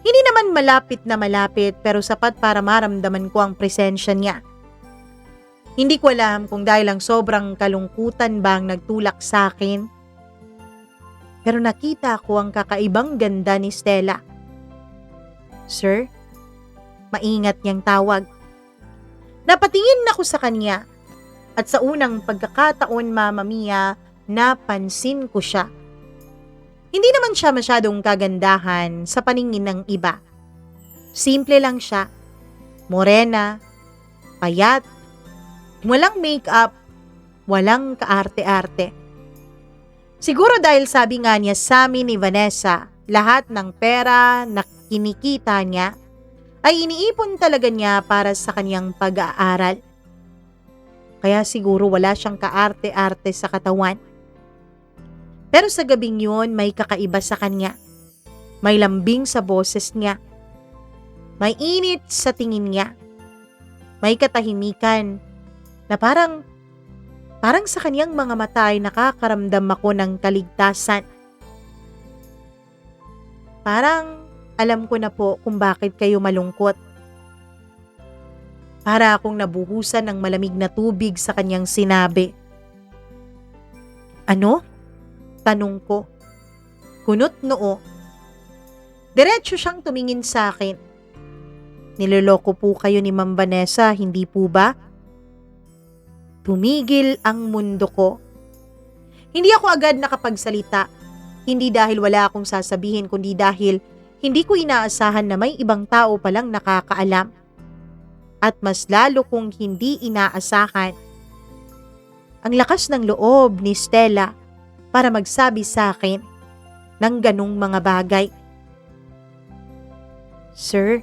hindi naman malapit na malapit pero sapat para maramdaman ko ang presensya niya. Hindi ko alam kung dahil ang sobrang kalungkutan ba ang nagtulak sa akin. Pero nakita ko ang kakaibang ganda ni Stella. Sir, maingat niyang tawag. Napatingin ako sa kanya. At sa unang pagkakataon, Mama Mia, napansin ko siya. Hindi naman siya masyadong kagandahan sa paningin ng iba. Simple lang siya. Morena, payat, walang makeup, walang kaarte-arte. Siguro dahil sabi nga niya sa amin ni Vanessa, lahat ng pera na kinikita niya ay iniipon talaga niya para sa kanyang pag-aaral. Kaya siguro wala siyang kaarte-arte sa katawan. Pero sa gabing yun, may kakaiba sa kanya. May lambing sa boses niya. May init sa tingin niya. May katahimikan na parang sa kanyang mga mata ay nakakaramdam ako ng kaligtasan. Parang alam ko na po kung bakit kayo malungkot. Para akong nabuhusan ng malamig na tubig sa kanyang sinabi. Ano? Tanong ko. Kunot noo. Diretso siyang tumingin sa akin. Niloloko po kayo ni Ma'am Vanessa, hindi po ba? Tumigil ang mundo ko. Hindi ako agad nakapagsalita. Hindi dahil wala akong sasabihin, kundi dahil hindi ko inaasahan na may ibang tao palang nakakaalam. At mas lalo kong hindi inaasahan ang lakas ng loob ni Stella para magsabi sa akin ng ganong mga bagay. Sir,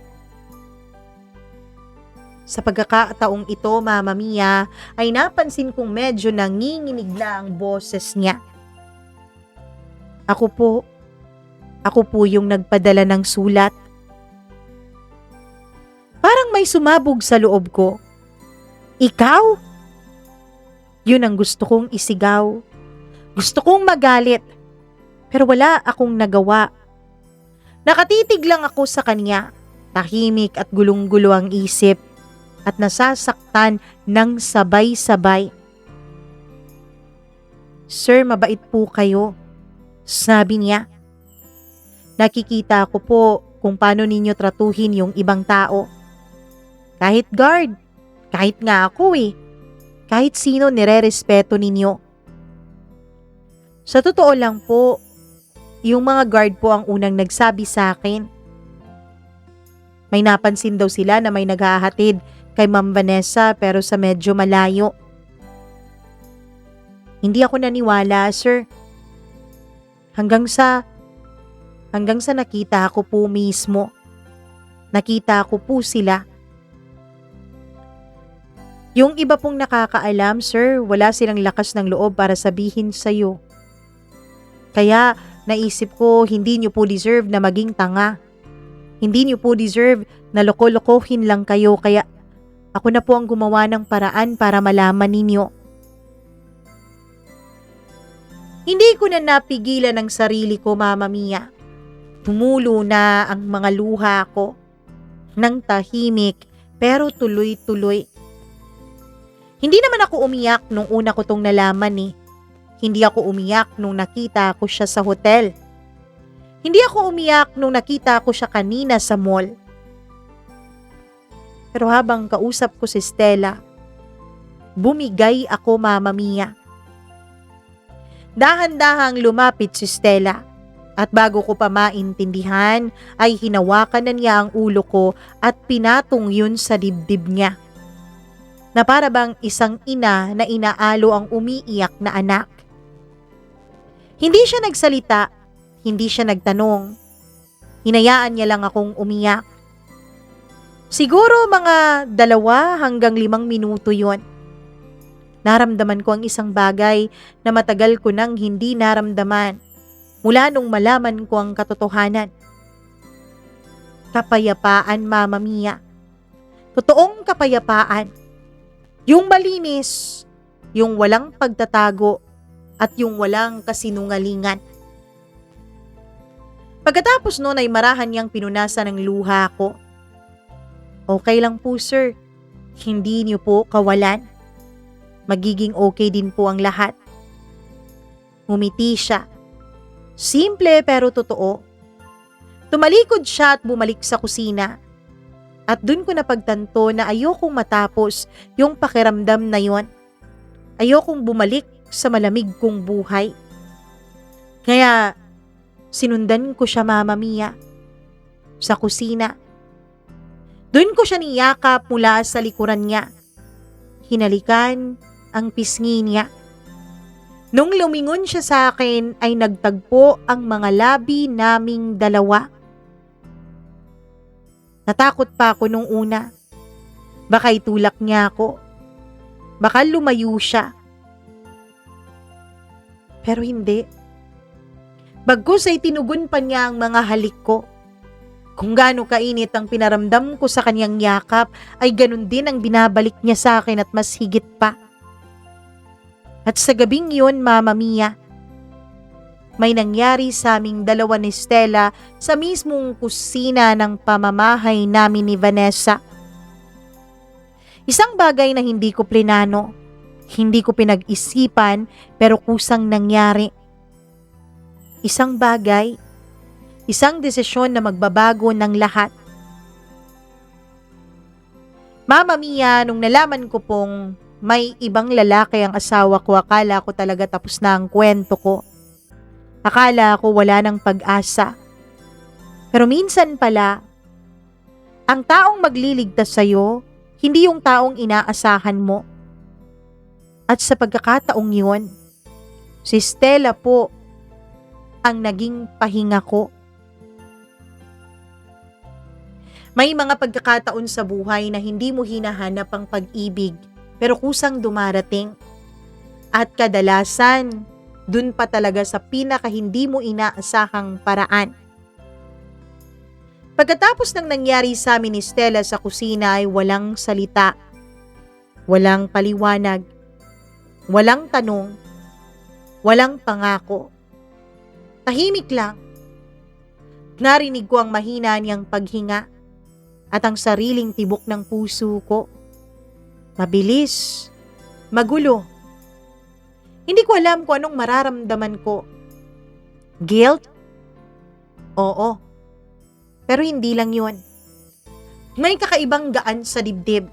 sa pagkakataong ito, Mama Mia, ay napansin kong medyo nanginginig na ang boses niya. Ako po yung nagpadala ng sulat. Parang may sumabog sa loob ko. Ikaw? Yun ang gusto kong isigaw. Gusto kong magalit. Pero wala akong nagawa. Nakatitig lang ako sa kanya. Tahimik at gulong-gulo ang isip. At nasasaktan ng sabay-sabay. Sir, mabait po kayo. Sabi niya. Nakikita ko po kung paano ninyo tratuhin yung ibang tao. Kahit guard, kahit nga ako kahit sino nire-respeto ninyo. Sa totoo lang po, yung mga guard po ang unang nagsabi sa akin. May napansin daw sila na may naghahatid kay Ma'am Vanessa pero sa medyo malayo. Hindi ako naniwala, sir. Hanggang sa nakita ko po mismo. Nakita ko po sila. Yung iba pong nakakaalam, sir, wala silang lakas ng loob para sabihin sa'yo. Kaya naisip ko hindi niyo po deserve na maging tanga. Hindi niyo po deserve na loko-lokohin lang kayo kaya ako na po ang gumawa ng paraan para malaman ninyo. Hindi ko na napigilan ang sarili ko, Mama Mia. Tumulo na ang mga luha ko. Nang tahimik pero tuloy-tuloy. Hindi naman ako umiyak nung una ko tong nalaman eh. Hindi ako umiyak nung nakita ko siya sa hotel. Hindi ako umiyak nung nakita ko siya kanina sa mall. Pero habang kausap ko si Stella, bumigay ako, Mama Mia. Dahan-dahang lumapit si Stella at bago ko pa maintindihan ay hinawakan na niya ang ulo ko at pinatong yun sa dibdib niya. Na para bang isang ina na inaalo ang umiiyak na anak. Hindi siya nagsalita, hindi siya nagtanong. Hinayaan niya lang akong umiyak. Siguro mga 2 hanggang 5 minuto yon. Naramdaman ko ang isang bagay na matagal ko nang hindi naramdaman mula nung malaman ko ang katotohanan. Kapayapaan, Mama Mia. Totoong kapayapaan. Yung malinis, yung walang pagtatago, at yung walang kasinungalingan. Pagkatapos noon ay marahan niyang pinunasan ng luha ko. Okay lang po, sir. Hindi niyo po kawalan. Magiging okay din po ang lahat. Ngumiti siya. Simple pero totoo. Tumalikod siya at bumalik sa kusina. At dun ko napagtanto na ayokong matapos yung pakiramdam na yon. Ayokong bumalik sa malamig kong buhay. Kaya sinundan ko siya, Mama Mia, sa kusina. Dun ko siya niyakap mula sa likuran niya. Hinalikan ang pisngi niya. Nung lumingon siya sa akin ay nagtagpo ang mga labi naming 2. Natakot pa ako nung una. Baka itulak niya ako. Baka lumayo siya. Pero hindi. Bagkus ay tinugon pa niya ang mga halik ko. Kung gaano kainit ang pinaramdam ko sa kanyang yakap, ay ganun din ang binabalik niya sa akin at mas higit pa. At sa gabing yun, Mama Mia, may nangyari sa aming 2 ni Stella sa mismong kusina ng pamamahay namin ni Vanessa. Isang bagay na hindi ko plinano, hindi ko pinag-isipan pero kusang nangyari. Isang bagay, isang desisyon na magbabago ng lahat. Mama Mia, nung nalaman ko pong may ibang lalaki ang asawa ko, akala ko talaga tapos na ang kwento ko. Akala ko wala ng pag-asa. Pero minsan pala, ang taong magliligtas sa'yo, hindi yung taong inaasahan mo. At sa pagkakataong yun, si Stella po ang naging pahinga ko. May mga pagkakataon sa buhay na hindi mo hinahanap ang pag-ibig, pero kusang dumarating. At kadalasan, dun pa talaga sa pinaka hindi mo inaasahang paraan. Pagkatapos ng nangyari sa amin ni Stella sa kusina ay walang salita, walang paliwanag, walang tanong, walang pangako. Tahimik lang. Narinig ko ang mahina niyang paghinga at ang sariling tibok ng puso ko. Mabilis, magulo. Hindi ko alam kung anong mararamdaman ko. Guilt? Oo. Pero hindi lang yun. May kakaibang gaan sa dibdib.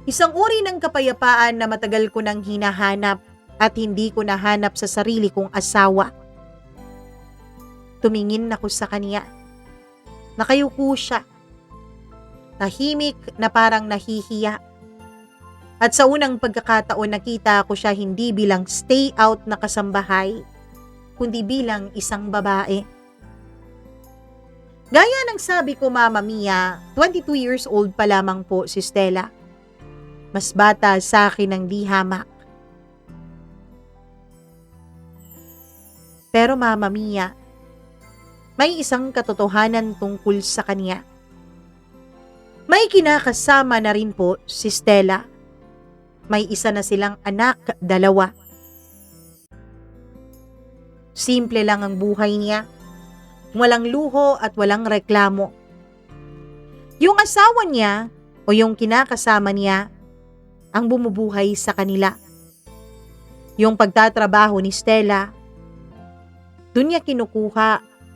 Isang uri ng kapayapaan na matagal ko nang hinahanap. at hindi ko nahanap sa sarili kong asawa. Tumingin ako sa kanya. Nakayuko siya. Tahimik na parang nahihiya. At sa unang pagkakataon nakita ko siya hindi bilang stay out na kasambahay, kundi bilang isang babae. Gaya ng sabi ko, Mama Mia, 22 years old pa lamang po si Stella. Mas bata sa akin ng di hamak. Pero Mama Mia, may isang katotohanan tungkol sa kanya. May kinakasama na rin po si Stella. May isa na silang anak, 2. Simple lang ang buhay niya. Walang luho at walang reklamo. Yung asawa niya o yung kinakasama niya ang bumubuhay sa kanila. Yung pagtatrabaho ni Stella, dun niya kinukuha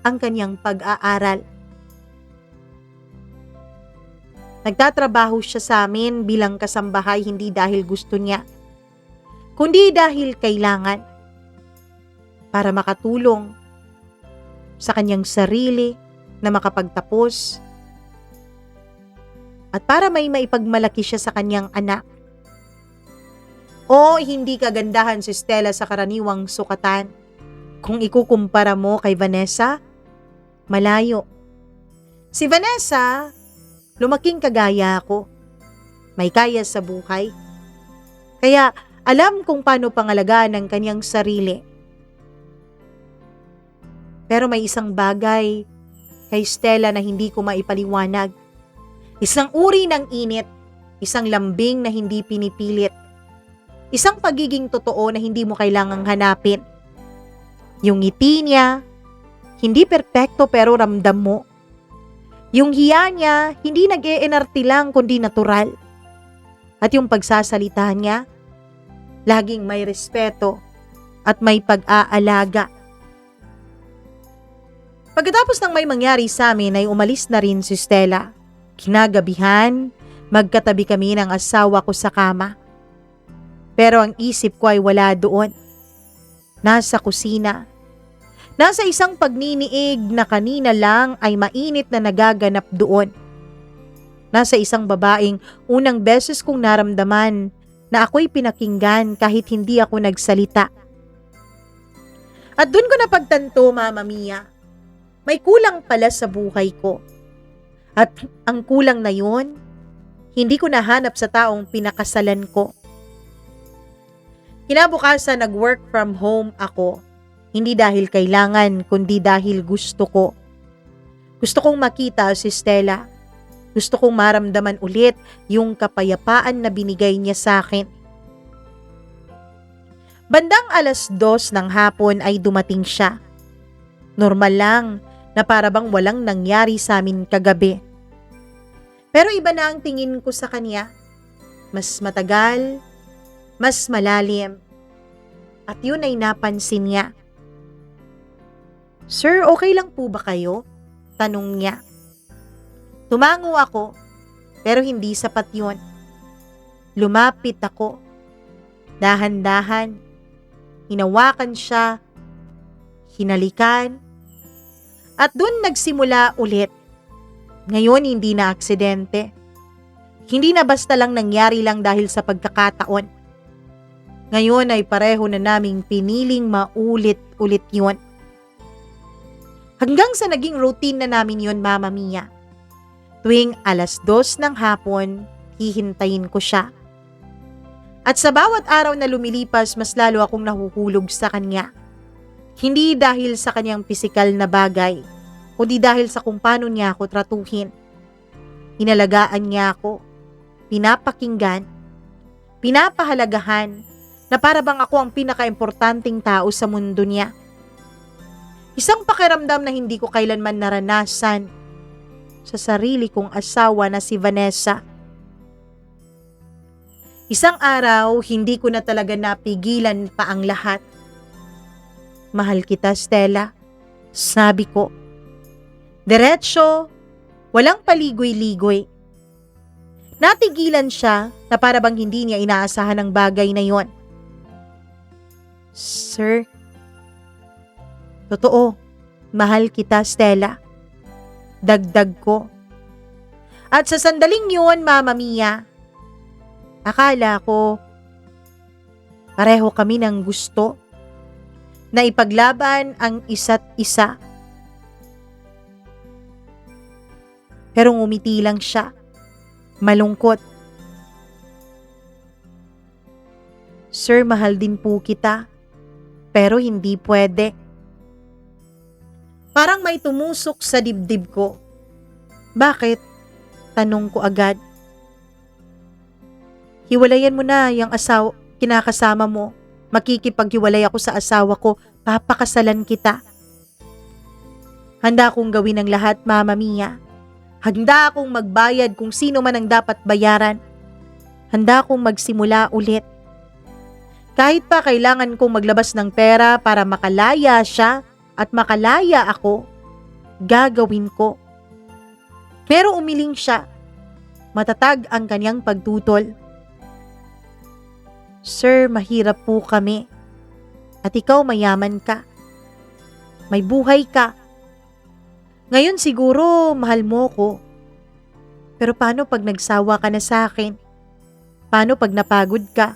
ang kanyang pag-aaral. Nagtatrabaho siya sa amin bilang kasambahay hindi dahil gusto niya, kundi dahil kailangan para makatulong sa kanyang sarili na makapagtapos at para may maipagmalaki siya sa kanyang anak. O hindi kagandahan si Stella sa karaniwang sukatan. Kung ikukumpara mo kay Vanessa, malayo. Si Vanessa, lumaking kagaya ako. May kaya sa buhay. Kaya alam kung paano pangalagaan ang kanyang sarili. Pero may isang bagay kay Stella na hindi ko maipaliwanag. Isang uri ng init, isang lambing na hindi pinipilit. Isang pagiging totoo na hindi mo kailangang hanapin. Yung ngiti niya, hindi perpekto pero ramdam mo. Yung hiya niya, hindi nag-e-enarte lang kundi natural. At yung pagsasalita niya, laging may respeto at may pag-aalaga. Pagkatapos ng may mangyari sa amin ay umalis na rin si Stella. Kinagabihan, magkatabi kami ng asawa ko sa kama. Pero ang isip ko ay wala doon. Nasa kusina. Nasa isang pagniniig na kanina lang ay mainit na nagaganap doon. Nasa isang babaeng unang beses kong naramdaman na ako'y pinakinggan kahit hindi ako nagsalita. At doon ko napagtanto, Mama Mia, may kulang pala sa buhay ko. At ang kulang na yun, hindi ko nahanap sa taong pinakasalan ko. Kinabukasan nag-work from home ako. Hindi dahil kailangan, kundi dahil gusto ko. Gusto kong makita si Stella. Gusto kong maramdaman ulit yung kapayapaan na binigay niya sa akin. Bandang 2:00 ng hapon ay dumating siya. Normal lang na para bang walang nangyari sa amin kagabi. Pero iba na ang tingin ko sa kanya. Mas matagal, mas malalim. At yun ay napansin niya. "Sir, okay lang po ba kayo?" tanong niya. Tumango ako, pero hindi sapat yun. Lumapit ako. Dahan-dahan, hinawakan siya, hinalikan, at dun nagsimula ulit. Ngayon hindi na aksidente. Hindi na basta lang nangyari lang dahil sa pagkakataon. Ngayon ay pareho na naming piniling maulit-ulit yun. Hanggang sa naging routine na namin yun, Mama Mia. Tuwing 2:00 ng hapon, hihintayin ko siya. At sa bawat araw na lumilipas, mas lalo akong nahuhulog sa kanya. Hindi dahil sa kanyang pisikal na bagay, kundi dahil sa kung paano niya ako tratuhin. Inalagaan niya ako, pinapakinggan, pinapahalagahan, na para bang ako ang pinaka-importanting tao sa mundo niya. Isang pakiramdam na hindi ko kailanman naranasan sa sarili kong asawa na si Vanessa. Isang araw, hindi ko na talaga napigilan pa ang lahat. "Mahal kita, Stella," sabi ko. Diretso, walang paligoy-ligoy. Natigilan siya na para bang hindi niya inaasahan ang bagay na yon. Sir, totoo, mahal kita, Stella. Dagdag ko. At sa sandaling yun, Mama Mia, akala ko pareho kami ng gusto na ipaglaban ang isa't isa. Pero ngumiti lang siya, malungkot. Sir, mahal din po kita, pero hindi pwede. Parang may tumusok sa dibdib ko. Bakit? Tanong ko agad. Hiwalayan mo na yung kinakasama mo. Makikipaghiwalay ako sa asawa ko, papakasalan kita. Handa akong gawin ang lahat, Mama Mia. Handa akong magbayad kung sino man ang dapat bayaran. Handa akong magsimula ulit. Kahit pa kailangan kong maglabas ng pera para makalaya siya at makalaya ako, gagawin ko. Pero umiling siya. Matatag ang kanyang pagtutol. Sir, mahirap po kami. At ikaw mayaman ka. May buhay ka. Ngayon siguro mahal mo ko. Pero paano pag nagsawa ka na sa akin? Paano pag napagod ka?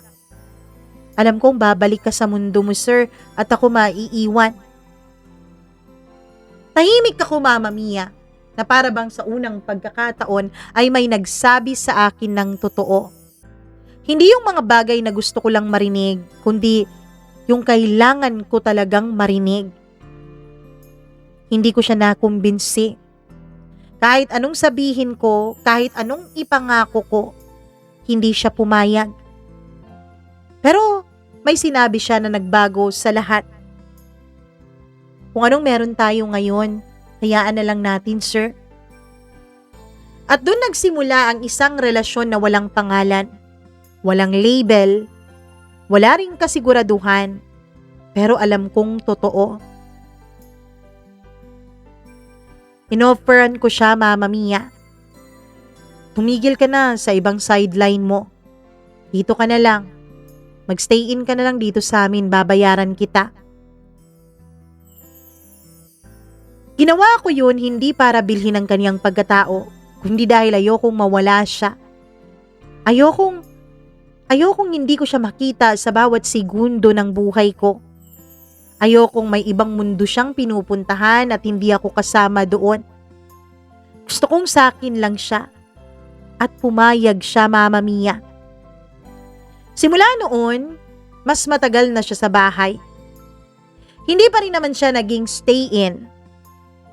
Alam kong babalik ka sa mundo mo, sir, at ako maiiwan. Tahimik ako, Mama Mia, na para bang sa unang pagkakataon ay may nagsabi sa akin ng totoo. Hindi yung mga bagay na gusto ko lang marinig, kundi yung kailangan ko talagang marinig. Hindi ko siya nakumbinsi. Kahit anong sabihin ko, kahit anong ipangako ko, hindi siya pumayag. Pero may sinabi siya na nagbago sa lahat. Kung anong meron tayo ngayon, hayaan na lang natin, sir. At doon nagsimula ang isang relasyon na walang pangalan, walang label, wala ring kasiguraduhan, pero alam kong totoo. Inofferan ko siya, Mama Mia. Tumigil ka na sa ibang sideline mo. Dito ka na lang. Magstay in ka na lang dito sa amin, babayaran kita. Ginawa ko yun hindi para bilhin ang kanyang pagkatao, kundi dahil ayokong mawala siya. Ayokong hindi ko siya makita sa bawat segundo ng buhay ko. Ayokong may ibang mundo siyang pinupuntahan at hindi ako kasama doon. Gusto kong sa akin lang siya. At pumayag siya, Mama Mia. Simula noon, mas matagal na siya sa bahay. Hindi pa rin naman siya naging stay-in.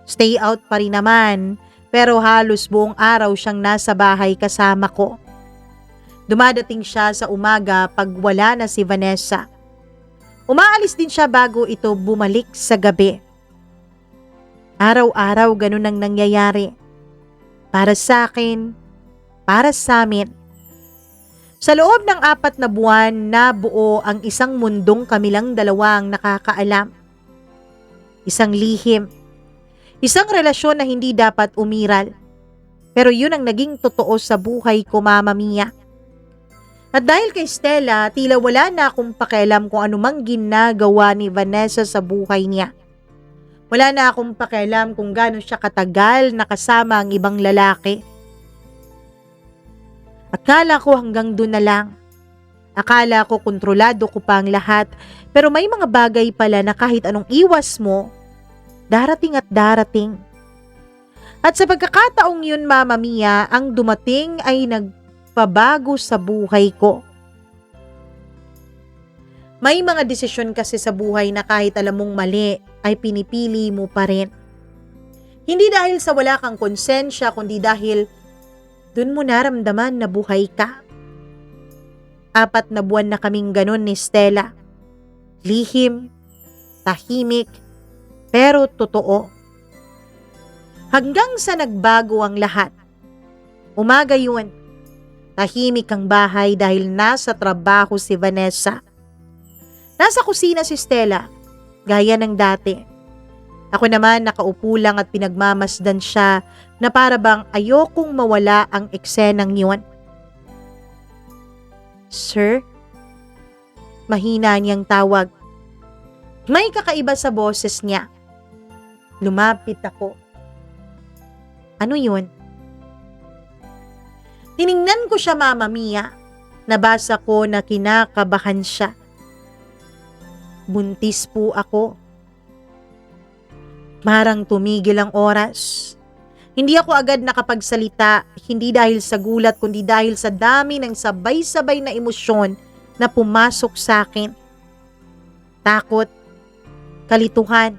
Stay out pa rin naman, pero halos buong araw siyang nasa bahay kasama ko. Dumadating siya sa umaga pag wala na si Vanessa. Umaalis din siya bago ito bumalik sa gabi. Araw-araw ganun ang nangyayari. Para sa akin, para sa amin. Sa loob ng 4 na buwan, nabuo ang isang mundong kamilang dalawa ang nakakaalam. Isang lihim. Isang relasyon na hindi dapat umiral. Pero yun ang naging totoo sa buhay ko, Mama Mia. At dahil kay Stella, tila wala na akong pakialam kung anumang ginagawa ni Vanessa sa buhay niya. Wala na akong pakialam kung gaano siya katagal nakasama ang ibang lalaki. Akala ko hanggang doon na lang. Akala ko kontrolado ko pa ang lahat, pero may mga bagay pala na kahit anong iwas mo, darating at darating. At sa pagkakataong yun, Mama Mia, ang dumating ay nagpabago sa buhay ko. May mga desisyon kasi sa buhay na kahit alam mong mali, ay pinipili mo pa rin. Hindi dahil sa wala kang konsensya, kundi dahil dun mo naramdaman na buhay ka. 4 na buwan na kaming ganun ni Stella. Lihim, tahimik, pero totoo. Hanggang sa nagbago ang lahat. Umaga yun. Tahimik ang bahay dahil nasa trabaho si Vanessa. Nasa kusina si Stella, gaya ng dati. Ako naman nakaupo lang at pinagmamasdan siya na para bang ayokong mawala ang eksenang yun. Sir? Mahina niyang tawag. May kakaiba sa boses niya. Lumapit ako. Ano yun? Tiningnan ko siya, Mama Mia. Nabasa ko na kinakabahan siya. Buntis po ako. Marang tumigil ang oras. Hindi ako agad nakapagsalita, hindi dahil sa gulat kundi dahil sa dami ng sabay-sabay na emosyon na pumasok sa akin. Takot, kalituhan,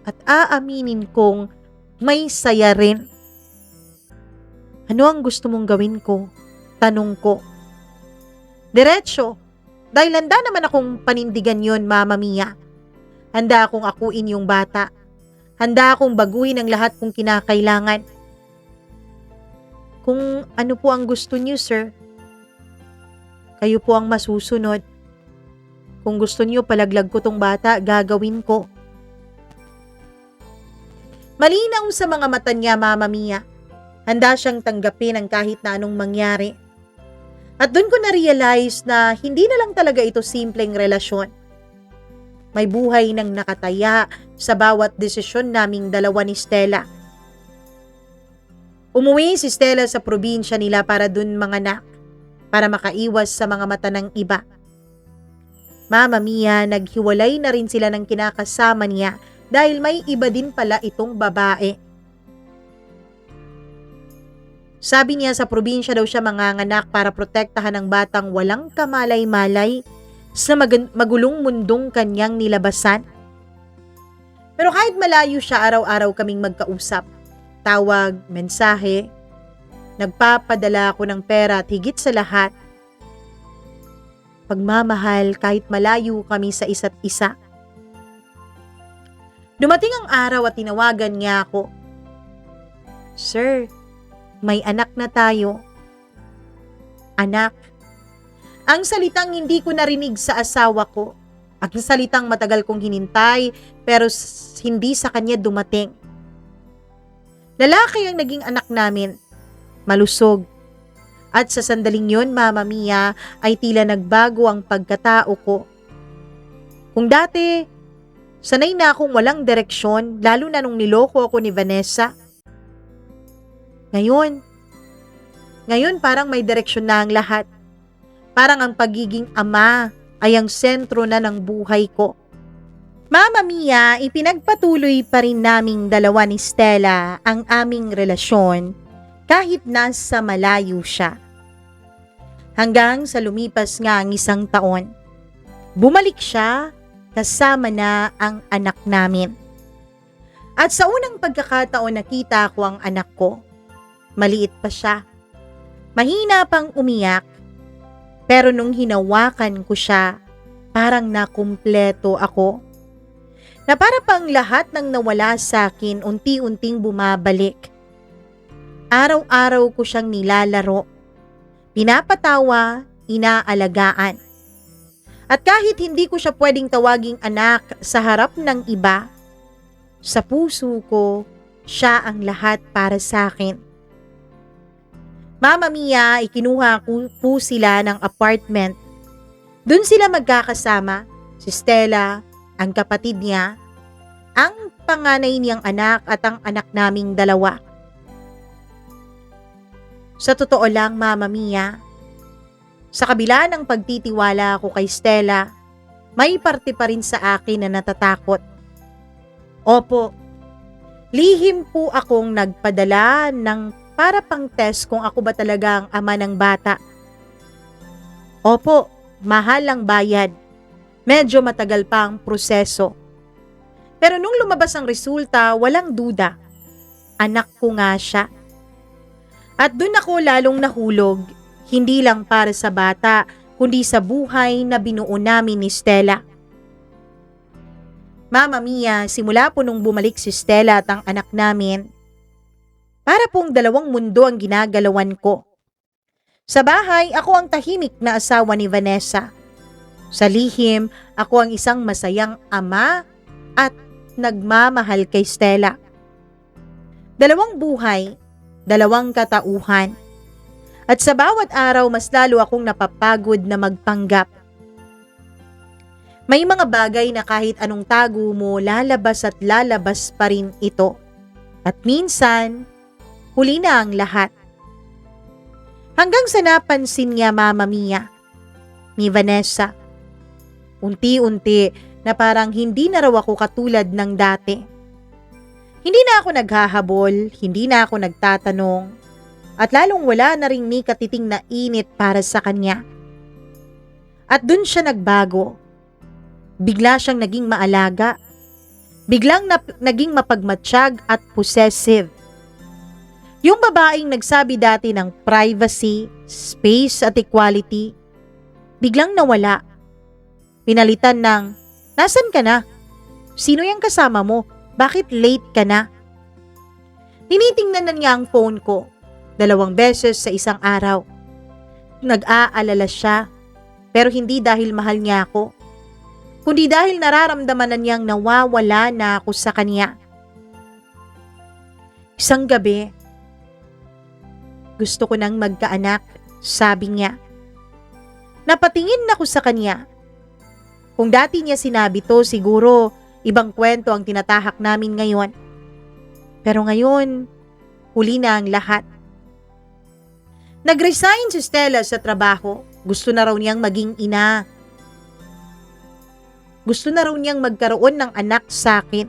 at aaminin kong may saya rin. Ano ang gusto mong gawin ko? Tanong ko. Diretso, dahil handa naman akong panindigan yon, Mama Mia. Handa akong akuin yung bata. Handa akong baguhin ang lahat kung kinakailangan. Kung ano po ang gusto niyo, sir, kayo po ang masusunod. Kung gusto niyo palaglag ko tong bata, gagawin ko. Malinaw sa mga mata niya, Mama Mia. Handa siyang tanggapin ang kahit na anong mangyari. At doon ko na-realize na hindi na lang talaga ito simpleng relasyon. May buhay nang nakataya sa bawat desisyon naming dalawa ni Stella. Umuwi si Stella sa probinsya nila para dun manganak, para makaiwas sa mga mata ng iba. Mama Mia, naghiwalay na rin sila ng kinakasama niya dahil may iba din pala itong babae. Sabi niya sa probinsya daw siya manganganak para protektahan ang batang walang kamalay-malay sa magulong mundong kanyang nilabasan. Pero kahit malayo siya, araw-araw kaming magkausap. Tawag, mensahe, nagpapadala ako ng pera at higit sa lahat, pagmamahal kahit malayo kami sa isa't isa. Dumating ang araw at tinawagan niya ako. Sir, may anak na tayo. Anak. Ang salitang hindi ko narinig sa asawa ko. Ang salitang matagal kong hinintay pero hindi sa kanya dumating. Lalaki ang naging anak namin. Malusog. At sa sandaling yon, Mama Mia, ay tila nagbago ang pagkatao ko. Kung dati, sanay na akong walang direksyon, lalo na nung niloko ako ni Vanessa. Ngayon parang may direksyon na ang lahat. Parang ang pagiging ama ay ang sentro na ng buhay ko. Mama Mia, ipinagpatuloy pa rin naming dalawa ni Stella ang aming relasyon kahit nasa malayo siya. Hanggang sa lumipas nga ang 1 taon. Bumalik siya kasama na ang anak namin. At sa unang pagkakataon nakita ko ang anak ko. Maliit pa siya. Mahina pang umiyak. Pero nung hinawakan ko siya, parang nakumpleto ako. Na para pang lahat ng nawala sa akin unti-unting bumabalik. Araw-araw ko siyang nilalaro. Pinapatawa, inaalagaan. At kahit hindi ko siya pwedeng tawaging anak sa harap ng iba, sa puso ko, siya ang lahat para sa akin. Mama Mia, ikinuha ko po sila ng apartment. Doon sila magkakasama, si Stella, ang kapatid niya, ang panganay niyang anak at ang anak naming 2. Sa totoo lang, Mama Mia, sa kabila ng pagtitiwala ko kay Stella, may parte pa rin sa akin na natatakot. Opo, lihim po akong nagpadala ng para pang test kung ako ba talaga ang ama ng bata. Opo, mahal ang bayad. Medyo matagal pa ang proseso. Pero nung lumabas ang resulta, walang duda. Anak ko nga siya. At dun ako lalong nahulog, hindi lang para sa bata, kundi sa buhay na binuo namin ni Stella. Mama Mia, simula po nung bumalik si Stella at ang anak namin, para pong 2 mundo ang ginagalawan ko. Sa bahay, ako ang tahimik na asawa ni Vanessa. Sa lihim, ako ang isang masayang ama at nagmamahal kay Stella. 2 buhay, 2 katauhan. At sa bawat araw, mas lalo akong napapagod na magpanggap. May mga bagay na kahit anong tago mo, lalabas at lalabas pa rin ito. At minsan, huli na ang lahat. Hanggang sa napansin niya, Mama Mia, ni Vanessa, unti-unti na parang hindi na raw ako katulad ng dati. Hindi na ako naghahabol, hindi na ako nagtatanong, at lalong wala na ring ni katiting na init para sa kanya. At dun siya nagbago. Bigla siyang naging maalaga. Biglang naging mapagmatsyag at possessive. Yung babaeng nagsabi dati ng privacy, space at equality, biglang nawala. Pinalitan ng, "Nasaan ka na? Sino yung kasama mo? Bakit late ka na?" Tinitingnan na niya ang phone ko 2 beses sa isang araw. Nag-aalala siya, pero hindi dahil mahal niya ako, kundi dahil nararamdaman na niyang nawawala na ako sa kanya. Isang gabi, gusto ko nang magkaanak, sabi niya. Napatingin ako sa kanya. Kung dati niya sinabi to, siguro ibang kwento ang tinatahak namin ngayon. Pero ngayon, huli na ang lahat. Nag-resign si Stella sa trabaho. Gusto na raw niyang maging ina. Gusto na raw niyang magkaroon ng anak sa akin,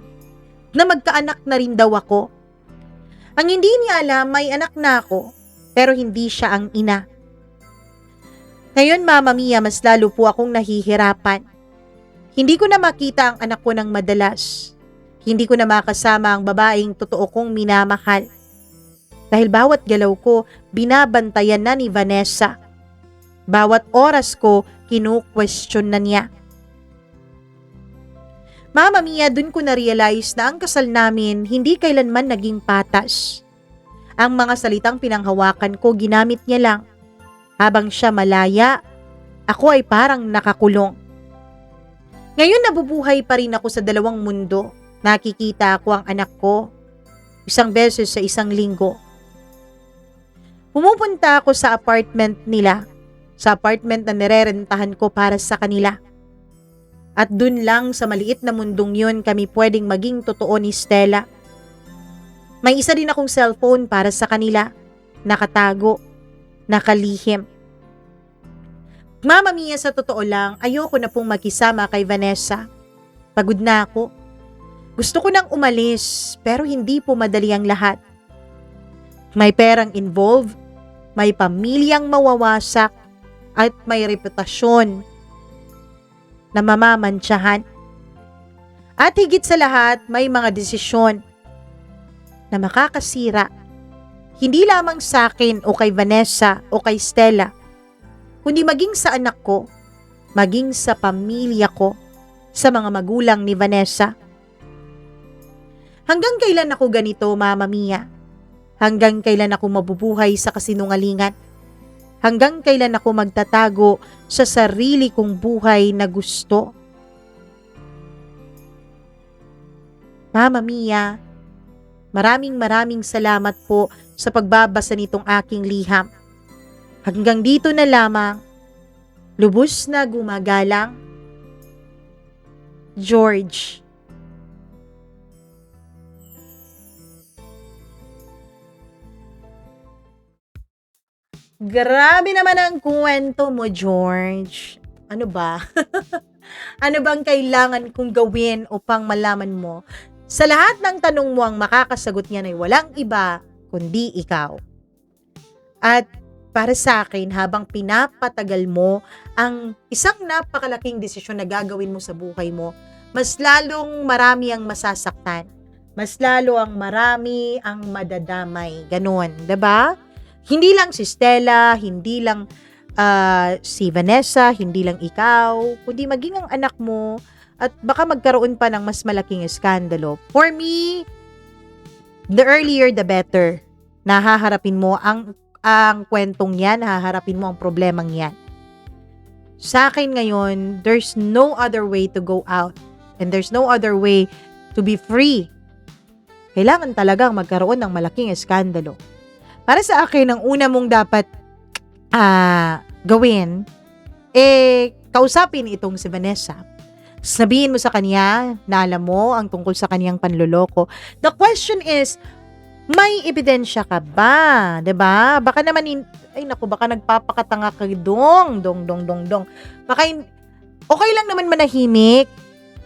na magkaanak na rin daw ako. Ang hindi niya alam, may anak na ako, pero hindi siya ang ina. Ngayon, Mama Mia, mas lalo po akong nahihirapan. Hindi ko na makita ang anak ko ng madalas. Hindi ko na makasama ang babaeng totoo kong minamahal. Dahil bawat galaw ko, binabantayan na ni Vanessa. Bawat oras ko, kinu-question na niya. Mama Mia, dun ko na-realize na ang kasal namin hindi kailanman naging patas. Ang mga salitang pinanghawakan ko, ginamit niya lang. Habang siya malaya, ako ay parang nakakulong. Ngayon nabubuhay pa rin ako sa 2 mundo. Nakikita ako ang anak ko 1 beses sa 1 linggo. Pumupunta ako sa apartment nila, sa apartment na nirerentahan ko para sa kanila. At dun lang sa maliit na mundong yun kami pwedeng maging totoo ni Stella. May isa din akong cellphone para sa kanila, nakatago, nakalihim. Mama Mia, sa totoo lang, ayoko na pong makisama kay Vanessa. Pagod na ako. Gusto ko nang umalis, pero hindi po madali ang lahat. May perang involved, may pamilyang mawawasak, at may reputasyon na mamamantsahan. At higit sa lahat, may mga desisyon na makakasira, hindi lamang sa akin o kay Vanessa o kay Stella, kundi maging sa anak ko, maging sa pamilya ko, sa mga magulang ni Vanessa. Hanggang kailan ako ganito, Mama Mia? Hanggang kailan ako mabubuhay sa kasinungalingan? Hanggang kailan ako magtatago sa sarili kong buhay na gusto? Mama Mia, maraming salamat po sa pagbabasa nitong aking liham. Hanggang dito na lamang, lubos na gumagalang, George. Grabe naman ang kwento mo, George. Ano ba? Ano bang kailangan kong gawin upang malaman mo? Sa lahat ng tanong mo, ang makakasagot niyan ay walang iba kundi ikaw. At para sa akin, habang pinapatagal mo ang isang napakalaking desisyon na gagawin mo sa buhay mo, mas lalong marami ang masasaktan. Mas lalo ang marami ang madadamay. Ganon, 'di ba? Hindi lang si Stella, hindi lang si Vanessa, hindi lang ikaw, kundi maging ang anak mo, at baka magkaroon pa ng mas malaking eskandalo. For me, the earlier the better. Nahaharapin mo ang kwentong yan, nahaharapin mo ang problemang yan. Sa akin ngayon, there's no other way to go out. And there's no other way to be free. Kailangan talagang magkaroon ng malaking eskandalo. Para sa akin, ang una mong dapat gawin, kausapin itong si Vanessa. Sabihin mo sa kanya na alam mo ang tungkol sa kaniyang panloloko. The question is, may ebidensya ka ba? 'Di ba? Baka naman, ay naku, baka nagpapakatanga ka dong. Baka okay lang naman manahimik